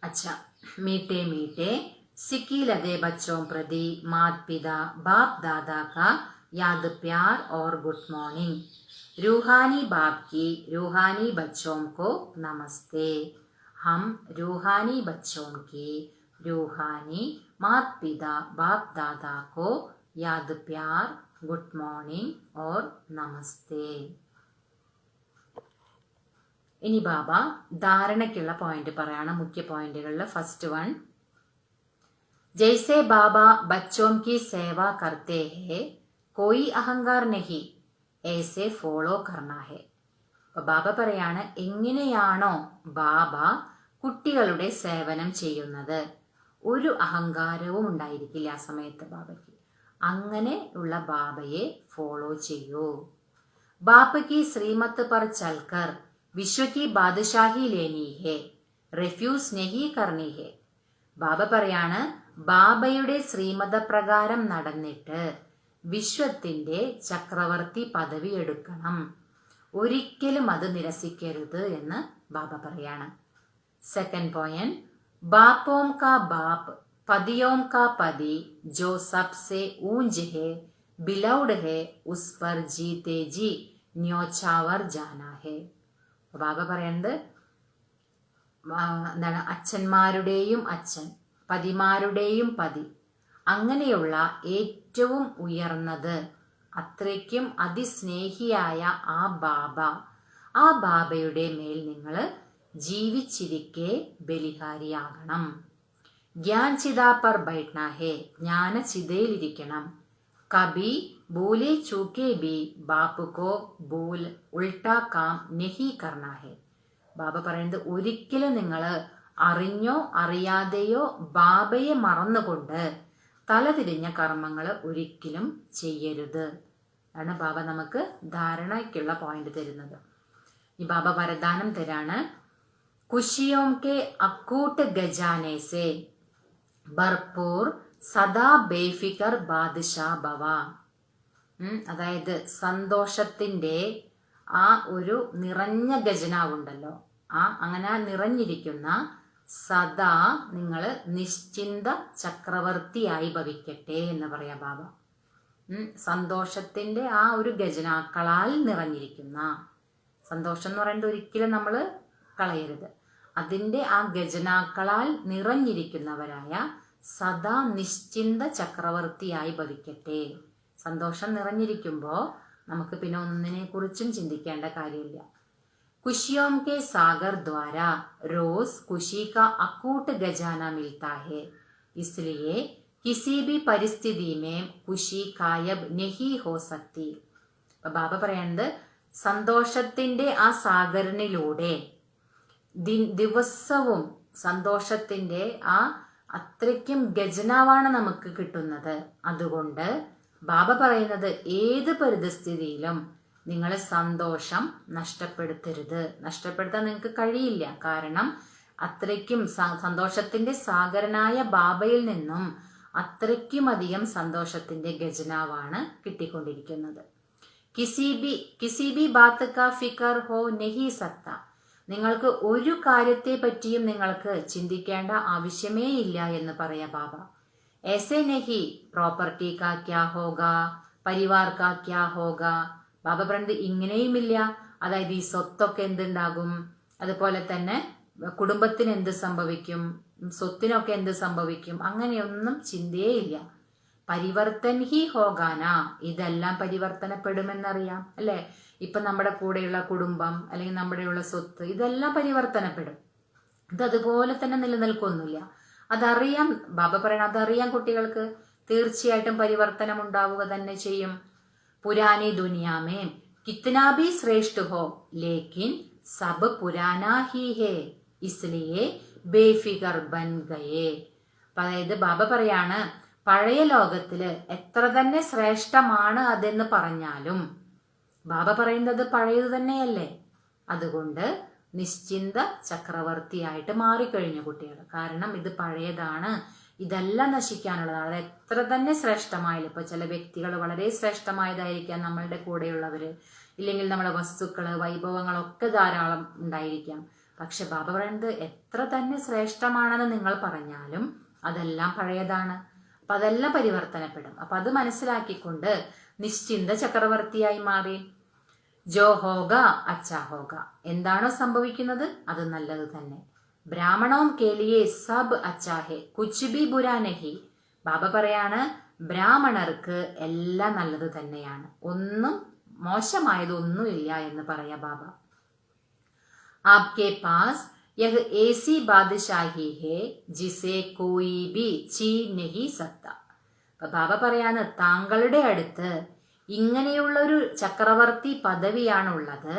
अच्छा, मीठे मीठे सिक्की लदे बच्चों प्रति मात पिता बाप दादा का याद प्यार और गुड मॉर्निंग. रूहानी बाप की रूहानी बच्चों को नमस्ते. हम रूहानी बच्चों की रूहानी मात पिता बाप दादा को याद प्यार गुड मॉर्निंग और नमस्ते. ഇനി ബാബ ധാരണയ്ക്കുള്ള പോയിന്റ് പറയാണ്. മുഖ്യ പോയിന്റുകളിൽ ഫസ്റ്റ് വൺ, ജൈസെ ബാബ ബച്ചോം കി സേവ കർത്തേ ഹേ കോയി അഹങ്കാർ നഹി ऐसे ഫോളോ കർണാ ഹേ. അപ്പൊ ബാബ പറയാണ്, എങ്ങനെയാണോ ബാബ കുട്ടികളുടെ സേവനം ചെയ്യുന്നത്, ഒരു അഹങ്കാരവും ഉണ്ടായിരിക്കില്ല ആ സമയത്ത് ബാബയ്ക്ക്. അങ്ങനെ ഉള്ള ബാബയെ ഫോളോ ചെയ്യൂ. ബാപ്പയ്ക്ക് ശ്രീമത്ത് പർ ചൽക്കർ വിശ്വ കി ബാദശാഹി ലേനി ഹേ, റെഫ്യൂസ് നഹി കർണി ഹേ. ബാബ പറയാണ്, ബാബയുടെ ശ്രീമതപ്രകാരം നടന്നിട്ട് വിശ്വത്തിന്റെ ചക്രവർത്തി പദവി എടുക്കണം, ഒരിക്കലും അത് നിരസിക്കരുത് എന്ന് ബാബ പറയാണ്. സെക്കൻഡ് പോയിന്റ്, ബാപ്പോം കാ ബാപ്പ് പതിയോം കാ പതി ജോ സബ്സെ ഊഞ്ച് ഹേ ബിലൗഡ് ഹേ ഉസ് പർ ജീതേ ജി ന്യോച്ചാവർ ജാനാ ഹേ. ബാബ പറയുന്നത് എന്താണ്, അച്ഛന്മാരുടെയും അച്ഛൻ, പതിമാരുടെയും പതി, അങ്ങനെയുള്ള ഏറ്റവും ഉയർന്നത്, അത്രയ്ക്കും അതിസ്നേഹിയായ ആ ബാബയുടെ മേൽ നിങ്ങൾ ജീവിച്ചിരിക്കെ ബലിഹാരിയാകണം. ജ്ഞാൻ ചിതാ പർ ബൈഠ്നാ ഹേ, ജ്ഞാനചിതയിലിരിക്കണം. കബി ഭൂലെ ചൂക്കെ ബി ബാപ്പ് കോ ഭൂൽ ഉൾട്ടാ കാം നഹി കർണാ ഹേ. ബാബ പറയുന്നത്, ഒരിക്കലും നിങ്ങൾ അറിഞ്ഞോ അറിയാതെയോ ബാബയെ മറന്നുകൊണ്ട് തലതിരിഞ്ഞ കർമ്മങ്ങൾ ഒരിക്കലും ചെയ്യരുത്. ആണ് ബാബ നമുക്ക് ധാരണയ്ക്കുള്ള പോയിന്റ് തരുന്നത്. ഈ ബാബ വരദാനം തരാണ്, ഖുഷിയോം കെ അക്കൂട്ട് ഗജാനെ സേ ഭർപൂർ സദാ ബേഫിക്കർ ബാദ്ഷാ ഭവ. അതായത് സന്തോഷത്തിന്റെ ആ ഒരു നിറഞ്ഞ ഖജനാവുണ്ടല്ലോ, അങ്ങനെ നിറഞ്ഞിരിക്കുന്ന സദാ നിങ്ങൾ നിശ്ചിന്ത ചക്രവർത്തിയായി ഭവിക്കട്ടെ എന്ന് പറയാം ബാബ. സന്തോഷത്തിന്റെ ആ ഒരു ഖജനാക്കളാൽ നിറഞ്ഞിരിക്കുന്ന, സന്തോഷം എന്ന് പറയുന്നത് ഒരിക്കലും നമ്മൾ കളയരുത്, അതിന്റെ ആ ഖജനാക്കളാൽ നിറഞ്ഞിരിക്കുന്നവരായ സദാ നിശ്ചിന്ത ചക്രവർത്തിയായി ഭവിക്കട്ടെ. സന്തോഷം നിറഞ്ഞിരിക്കുമ്പോൾ നമുക്ക് പിന്നെ ഒന്നിനെ കുറിച്ചും ചിന്തിക്കേണ്ട കാര്യമില്ല. खुशियों के सागर द्वारा रोज खुशी का अकूट खजाना मिलता है, इसलिए किसी भी परिस्थिति में खुशी गायब नहीं हो सकती. ബാബ പറയുന്നത്, സന്തോഷത്തിന്റെ ആ സാഗരനിലൂടെ ദിവസവും സന്തോഷത്തിന്റെ ആ അത്രയ്ക്കും ഖജനാവാണ് നമുക്ക് കിട്ടുന്നത്. അതുകൊണ്ട് ബാബ പറയുന്നത്, ഏത് പരിതസ്ഥിതിയിലും നിങ്ങൾ സന്തോഷം നഷ്ടപ്പെടുത്തരുത്. നഷ്ടപ്പെടുത്താൻ നിങ്ങൾക്ക് കഴിയില്ല. കാരണം അത്രയ്ക്കും സന്തോഷത്തിന്റെ സാഗരനായ ബാബയിൽ നിന്നും അത്രയ്ക്കും അധികം സന്തോഷത്തിന്റെ ഖജനാവാണ് കിട്ടിക്കൊണ്ടിരിക്കുന്നത്. കിസി ബി ബാത്ത് കാ ഫിക്കർ ഹോ നഹി സക്ത. നിങ്ങൾക്ക് ഒരു കാര്യത്തെ പറ്റിയും നിങ്ങൾക്ക് ചിന്തിക്കേണ്ട ആവശ്യമേ ഇല്ല എന്ന് പറയാ ബാബ. ऐसे नहीं പ്രോപ്പർട്ടി കാ ക്യാ ഹോഗാ, പരിവാർ കാ ക്യാ ഹോഗാ. ബാബ പറയുന്നത് ഇങ്ങനെയുമില്ല. അതായത് ഈ സ്വത്തൊക്കെ എന്തുണ്ടാകും, അതുപോലെ തന്നെ കുടുംബത്തിന് എന്ത് സംഭവിക്കും, സ്വത്തിനൊക്കെ എന്ത് സംഭവിക്കും, അങ്ങനെയൊന്നും ചിന്തയേ ഇല്ല. പരിവർത്തൻ ഹി ഹോഗാന, ഇതെല്ലാം പരിവർത്തനപ്പെടുമെന്നറിയാം അല്ലെ. ഇപ്പൊ നമ്മുടെ കൂടെയുള്ള കുടുംബം അല്ലെങ്കിൽ നമ്മുടെയുള്ള സ്വത്ത് ഇതെല്ലാം പരിവർത്തനപ്പെടും. ഇതതുപോലെ തന്നെ നിലനിൽക്കൊന്നുമില്ല. അതറിയാം, ബാബ പറയണ അതറിയാം കുട്ടികൾക്ക്. തീർച്ചയായിട്ടും പരിവർത്തനം ഉണ്ടാവുക തന്നെ ചെയ്യും. പുരാനി ദുനിയാമേ കിത്നാ ഭി ശ്രേഷ്ഠ ഹോ ലേക്കിൻ സബ് പുരാനാ ഹി ഹേ ഇസ്ലിയെ ബേഫികർ ബൻ ഗയേ. അതായത് ബാബ പറയാണ്, പഴയ ലോകത്തില് എത്ര തന്നെ ശ്രേഷ്ഠമാണ് അതെന്ന് പറഞ്ഞാലും ബാബ പറയുന്നത് പഴയത് തന്നെയല്ലേ. അതുകൊണ്ട് നിശ്ചിന്ത ചക്രവർത്തിയായിട്ട് മാറിക്കഴിഞ്ഞു കുട്ടികൾ. കാരണം ഇത് പഴയതാണ്, ഇതെല്ലാം നശിക്കാനുള്ളതാണ്. അത് എത്ര തന്നെ ശ്രേഷ്ഠമായാലും, ഇപ്പൊ ചില വ്യക്തികൾ വളരെ ശ്രേഷ്ഠമായതായിരിക്കാം നമ്മളുടെ കൂടെയുള്ളവര്, ഇല്ലെങ്കിൽ നമ്മുടെ വസ്തുക്കള് വൈഭവങ്ങളൊക്കെ ധാരാളം ഉണ്ടായിരിക്കാം. പക്ഷെ ബാബ പറയുന്നത് എത്ര തന്നെ ശ്രേഷ്ഠമാണെന്ന് നിങ്ങൾ പറഞ്ഞാലും അതെല്ലാം പഴയതാണ്. അപ്പൊ അതെല്ലാം പരിവർത്തനപ്പെടും. അപ്പൊ അത് മനസ്സിലാക്കിക്കൊണ്ട് നിശ്ചിന്ത ചക്രവർത്തിയായി മാറി. ജോ ഹോഗ അച്ഛാ ഹോഗ, എന്താണോ സംഭവിക്കുന്നത് അത് നല്ലത് തന്നെ. ബ്രാഹ്മണവും കേലിയെ സബ് അച്ഛാ ഹെ കുച്ച് ബി ബുരാ നഹി. ബാബ പറയാണ്, ബ്രാഹ്മണർക്ക് എല്ലാം നല്ലത് തന്നെയാണ്, ഒന്നും മോശമായതൊന്നുമില്ല എന്ന് പറയാ ബാബ. ആപ്കെ പാസ് യഹ് ഏസി ബാദ്ശാഹി ഹെ ജിസെ കോയി ബി ചീൻ നഹി സക്ത. ബാബ പറയാണ്, താങ്കളുടെ അടുത്ത് ഇങ്ങനെയുള്ളൊരു ചക്രവർത്തി പദവിയാണുള്ളത്,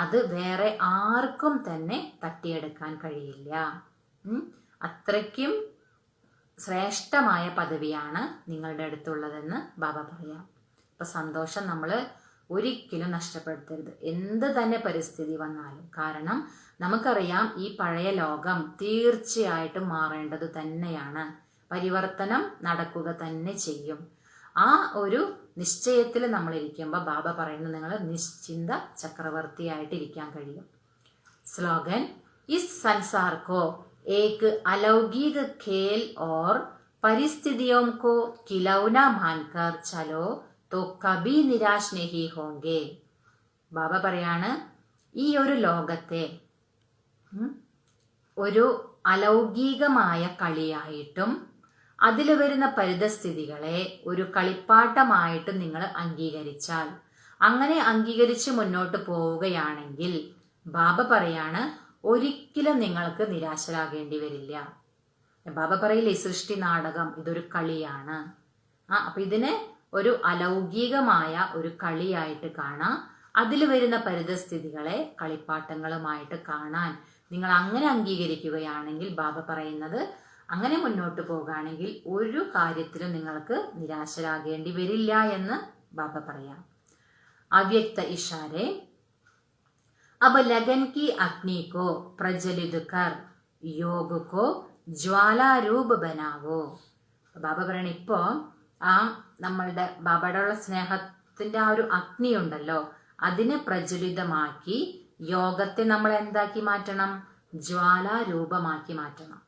അത് വേറെ ആർക്കും തന്നെ തട്ടിയെടുക്കാൻ കഴിയില്ല. അത്രയ്ക്കും ശ്രേഷ്ഠമായ പദവിയാണ് നിങ്ങളുടെ അടുത്തുള്ളതെന്ന് ബാബ പറയാം. അപ്പൊ സന്തോഷം നമ്മൾ ഒരിക്കലും നഷ്ടപ്പെടുത്തരുത്, എന്ത് തന്നെ പരിസ്ഥിതി വന്നാലും. കാരണം നമുക്കറിയാം ഈ പഴയ ലോകം തീർച്ചയായിട്ടും മാറേണ്ടത് തന്നെയാണ്, പരിവർത്തനം നടക്കുക തന്നെ ചെയ്യും. ആ ഒരു നിശ്ചയത്തിൽ നമ്മൾ ഇരിക്കുമ്പോൾ ബാബ പറയുന്നത് നിങ്ങൾ നിശ്ചിന്ത ചക്രവർത്തിയായിട്ട് ഇരിക്കാൻ കഴിയും. സ്ലോഗൻ, ഇസ് സംസാർ കോ एक अलौकिक खेल और परिस्थितियों को खिलौना मानकर चलो तो कभी निराश नहीं होंगे. ബാബ പറയാണ്, ഈ ഒരു ലോകത്തെ ഒരു അലൗകികമായ കളിയായിട്ടും അതിൽ വരുന്ന പരിതസ്ഥിതികളെ ഒരു കളിപ്പാട്ടമായിട്ടും നിങ്ങൾ അംഗീകരിച്ചാൽ, അങ്ങനെ അംഗീകരിച്ച് മുന്നോട്ട് പോവുകയാണെങ്കിൽ ബാബ പറയാണ്, ഒരിക്കലും നിങ്ങൾക്ക് നിരാശരാകേണ്ടി വരില്ല. ബാബ പറയില്ലേ, സൃഷ്ടി നാടകം ഇതൊരു കളിയാണ്. അപ്പൊ ഇതിനെ ഒരു അലൗകികമായ ഒരു കളിയായിട്ട് കാണാം. അതിൽ വരുന്ന പരിതസ്ഥിതികളെ കളിപ്പാട്ടങ്ങളുമായിട്ട് കാണാൻ നിങ്ങൾ അങ്ങനെ അംഗീകരിക്കുകയാണെങ്കിൽ ബാബ പറയുന്നത്, അങ്ങനെ മുന്നോട്ട് പോകുകയാണെങ്കിൽ ഒരു കാര്യത്തിലും നിങ്ങൾക്ക് നിരാശരാകേണ്ടി വരില്ല എന്ന് ബാബ പറയാം. അവ്യക്ത ഇഷാരെ अब लगन की अग्नि को प्रज्वलित कर योग को ജ്വാലാരൂപ ബനാവോ. ബാബ പറയണ, ഇപ്പോ ആ നമ്മളുടെ ബാബയോടുള്ള സ്നേഹത്തിന്റെ ആ ഒരു അഗ്നി ഉണ്ടല്ലോ, അതിനെ പ്രജ്വലിതമാക്കി യോഗത്തെ നമ്മൾ എന്താക്കി മാറ്റണം, ജ്വാലാരൂപമാക്കി മാറ്റണം.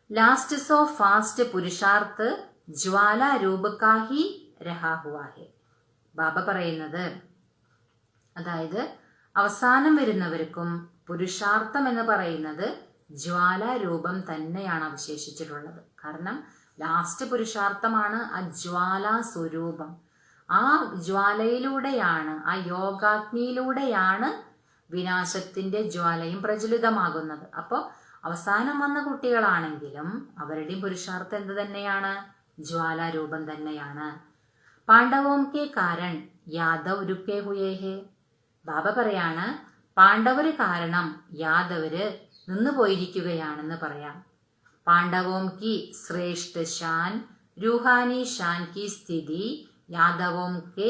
ലാസ്റ്റ് സോ ഫാസ്റ്റ് പുരുഷാർത്ഥ് ജ്വാലാരൂപ കാ ഹി രഹാ ഹുവാ ഹെ. ബാബ പറയുന്നത്, അതായത് അവസാനം വരുന്നവർക്കും പുരുഷാർത്ഥം എന്ന് പറയുന്നത് ജ്വാലാരൂപം തന്നെയാണ് അവശേഷിച്ചിട്ടുള്ളത്. കാരണം ലാസ്റ്റ് പുരുഷാർത്ഥമാണ് ആ ജ്വാലാ സ്വരൂപം. ആ ജ്വാലയിലൂടെയാണ്, ആ യോഗാഗ്നിയിലൂടെയാണ് വിനാശത്തിന്റെ ജ്വാലയും പ്രജ്വലിതമാകുന്നത്. അപ്പോൾ അവസാനം വന്ന കുട്ടികളാണെങ്കിലും അവരുടെയും പുരുഷാർത്ഥം എന്ത് തന്നെയാണ്, ജ്വാലാരൂപം തന്നെയാണ്. പാണ്ഡവോം കെ കാരൺ യാദവ് രുക്കേ ഹുയേ ഹേ. ബാബ പറയാണ്, പാണ്ഡവര് കാരണം യാദവര് നിന്നുപോയിരിക്കുകയാണെന്ന് പറയാം. പാണ്ഡവോം കി ശ്രേഷ്ഠ ഷാൻ रूहानी शान की स्थिति यादवों के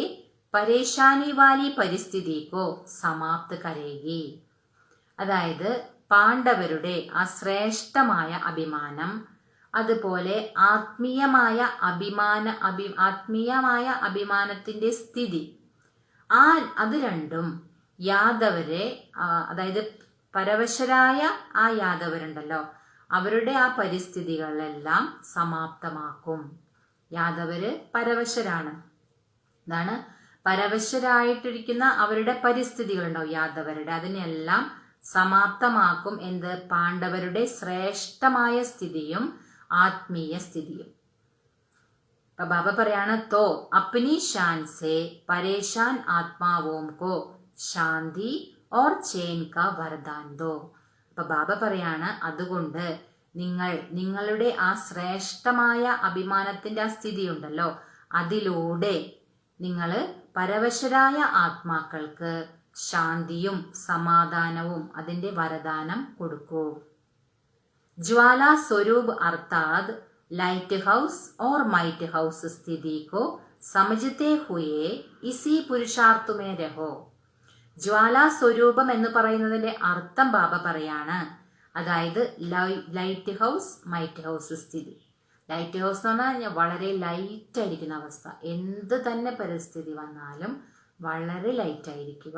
പരേശാനി വാലി പരിസ്ഥിതി കോ സമാപ്ത് കരേഗി. അതായത് പാണ്ഡവരുടെ ആ ശ്രേഷ്ഠമായ അഭിമാനം, അതുപോലെ ആത്മീയമായ അഭിമാനത്തിന്റെ സ്ഥിതി, അത് രണ്ടും യാദവരെ, അതായത് പരവശരായ ആ യാദവരുണ്ടല്ലോ, അവരുടെ ആ പരിസ്ഥിതികളെല്ലാം സമാപ്തമാക്കും. യാദവര് പരവശരാണ്. അതാണ് പരവശരായിട്ടിരിക്കുന്ന അവരുടെ പരിസ്ഥിതികളുണ്ടാവും യാദവരുടെ, അതിനെല്ലാം സമാപ്തമാക്കും. എന്ത്? പാണ്ഡവരുടെ ശ്രേഷ്ഠമായ സ്ഥിതിയും ആത്മീയ സ്ഥിതിയും. അപ്പൊ ബാബ പറയാണ്, തോ അപ്നി ഷാൻ സേ പരേശാൻ ആത്മാവോം കോ ശാന്തി ഓർ ചേൻ കാ വരദാൻ ദോ. അപ്പൊ ബാബ പറയാണ്, അതുകൊണ്ട് നിങ്ങളുടെ ആ ശ്രേഷ്ഠമായ അഭിമാനത്തിന്റെ ആ സ്ഥിതി ഉണ്ടല്ലോ, അതിലൂടെ നിങ്ങൾ പരവശരായ ആത്മാക്കൾക്ക് ശാന്തിയും സമാധാനവും അതിന്റെ വരദാനം കൊടുക്കൂ. ज्वाला स्वरूप अर्थात लाइट हाउस और माइट हाउस स्थिति को समझते हुए इसी पुरुषार्थ में रहो. ജ്വാലാ സ്വരൂപം എന്ന് പറയുന്നതിന്റെ അർത്ഥം ബാബ പറയാണ്, അതായത് ലൈറ്റ് ഹൗസ് മൈറ്റ് ഹൗസ് സ്ഥിതി. ലൈറ്റ് ഹൗസ് എന്ന് പറഞ്ഞാൽ വളരെ ലൈറ്റ് ആയിരിക്കുന്ന അവസ്ഥ. എന്ത് തന്നെ പരിസ്ഥിതി വന്നാലും വളരെ ലൈറ്റ് ആയിരിക്കുക,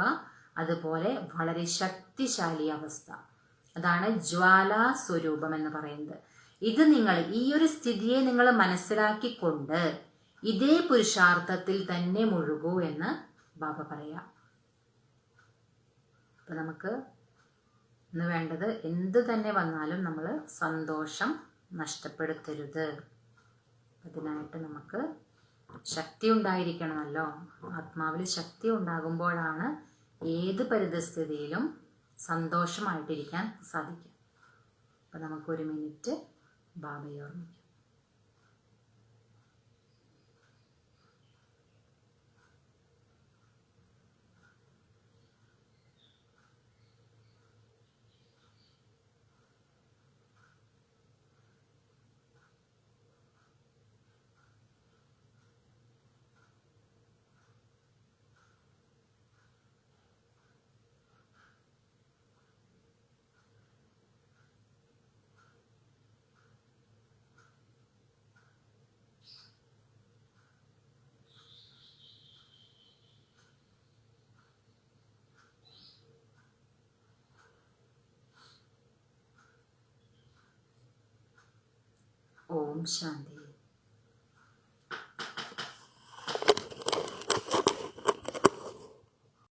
അതുപോലെ വളരെ ശക്തിശാലി അവസ്ഥ. അതാണ് ജ്വാലാ സ്വരൂപം എന്ന് പറയുന്നത്. ഇത് ഈ ഒരു സ്ഥിതിയെ നിങ്ങൾ മനസ്സിലാക്കിക്കൊണ്ട് ഇതേ പുരുഷാർത്ഥത്തിൽ തന്നെ മുഴുകൂ എന്ന് ബാബ പറയാം. അപ്പൊ നമുക്ക് ഇന്ന് വേണ്ടത്, എന്ത് തന്നെ വന്നാലും നമ്മൾ സന്തോഷം നഷ്ടപ്പെടുത്തരുത്. അതിനായിട്ട് നമുക്ക് ശക്തി ഉണ്ടായിരിക്കണമല്ലോ. ആത്മാവിൽ ശക്തി ഉണ്ടാകുമ്പോഴാണ് ഏത് പരിതസ്ഥിതിയിലും സന്തോഷമായിട്ടിരിക്കാൻ സാധിക്കും. അപ്പം നമുക്കൊരു മിനിറ്റ് ബാബയെ ഓർമ്മിക്കാം. ഓം ശാന്തി.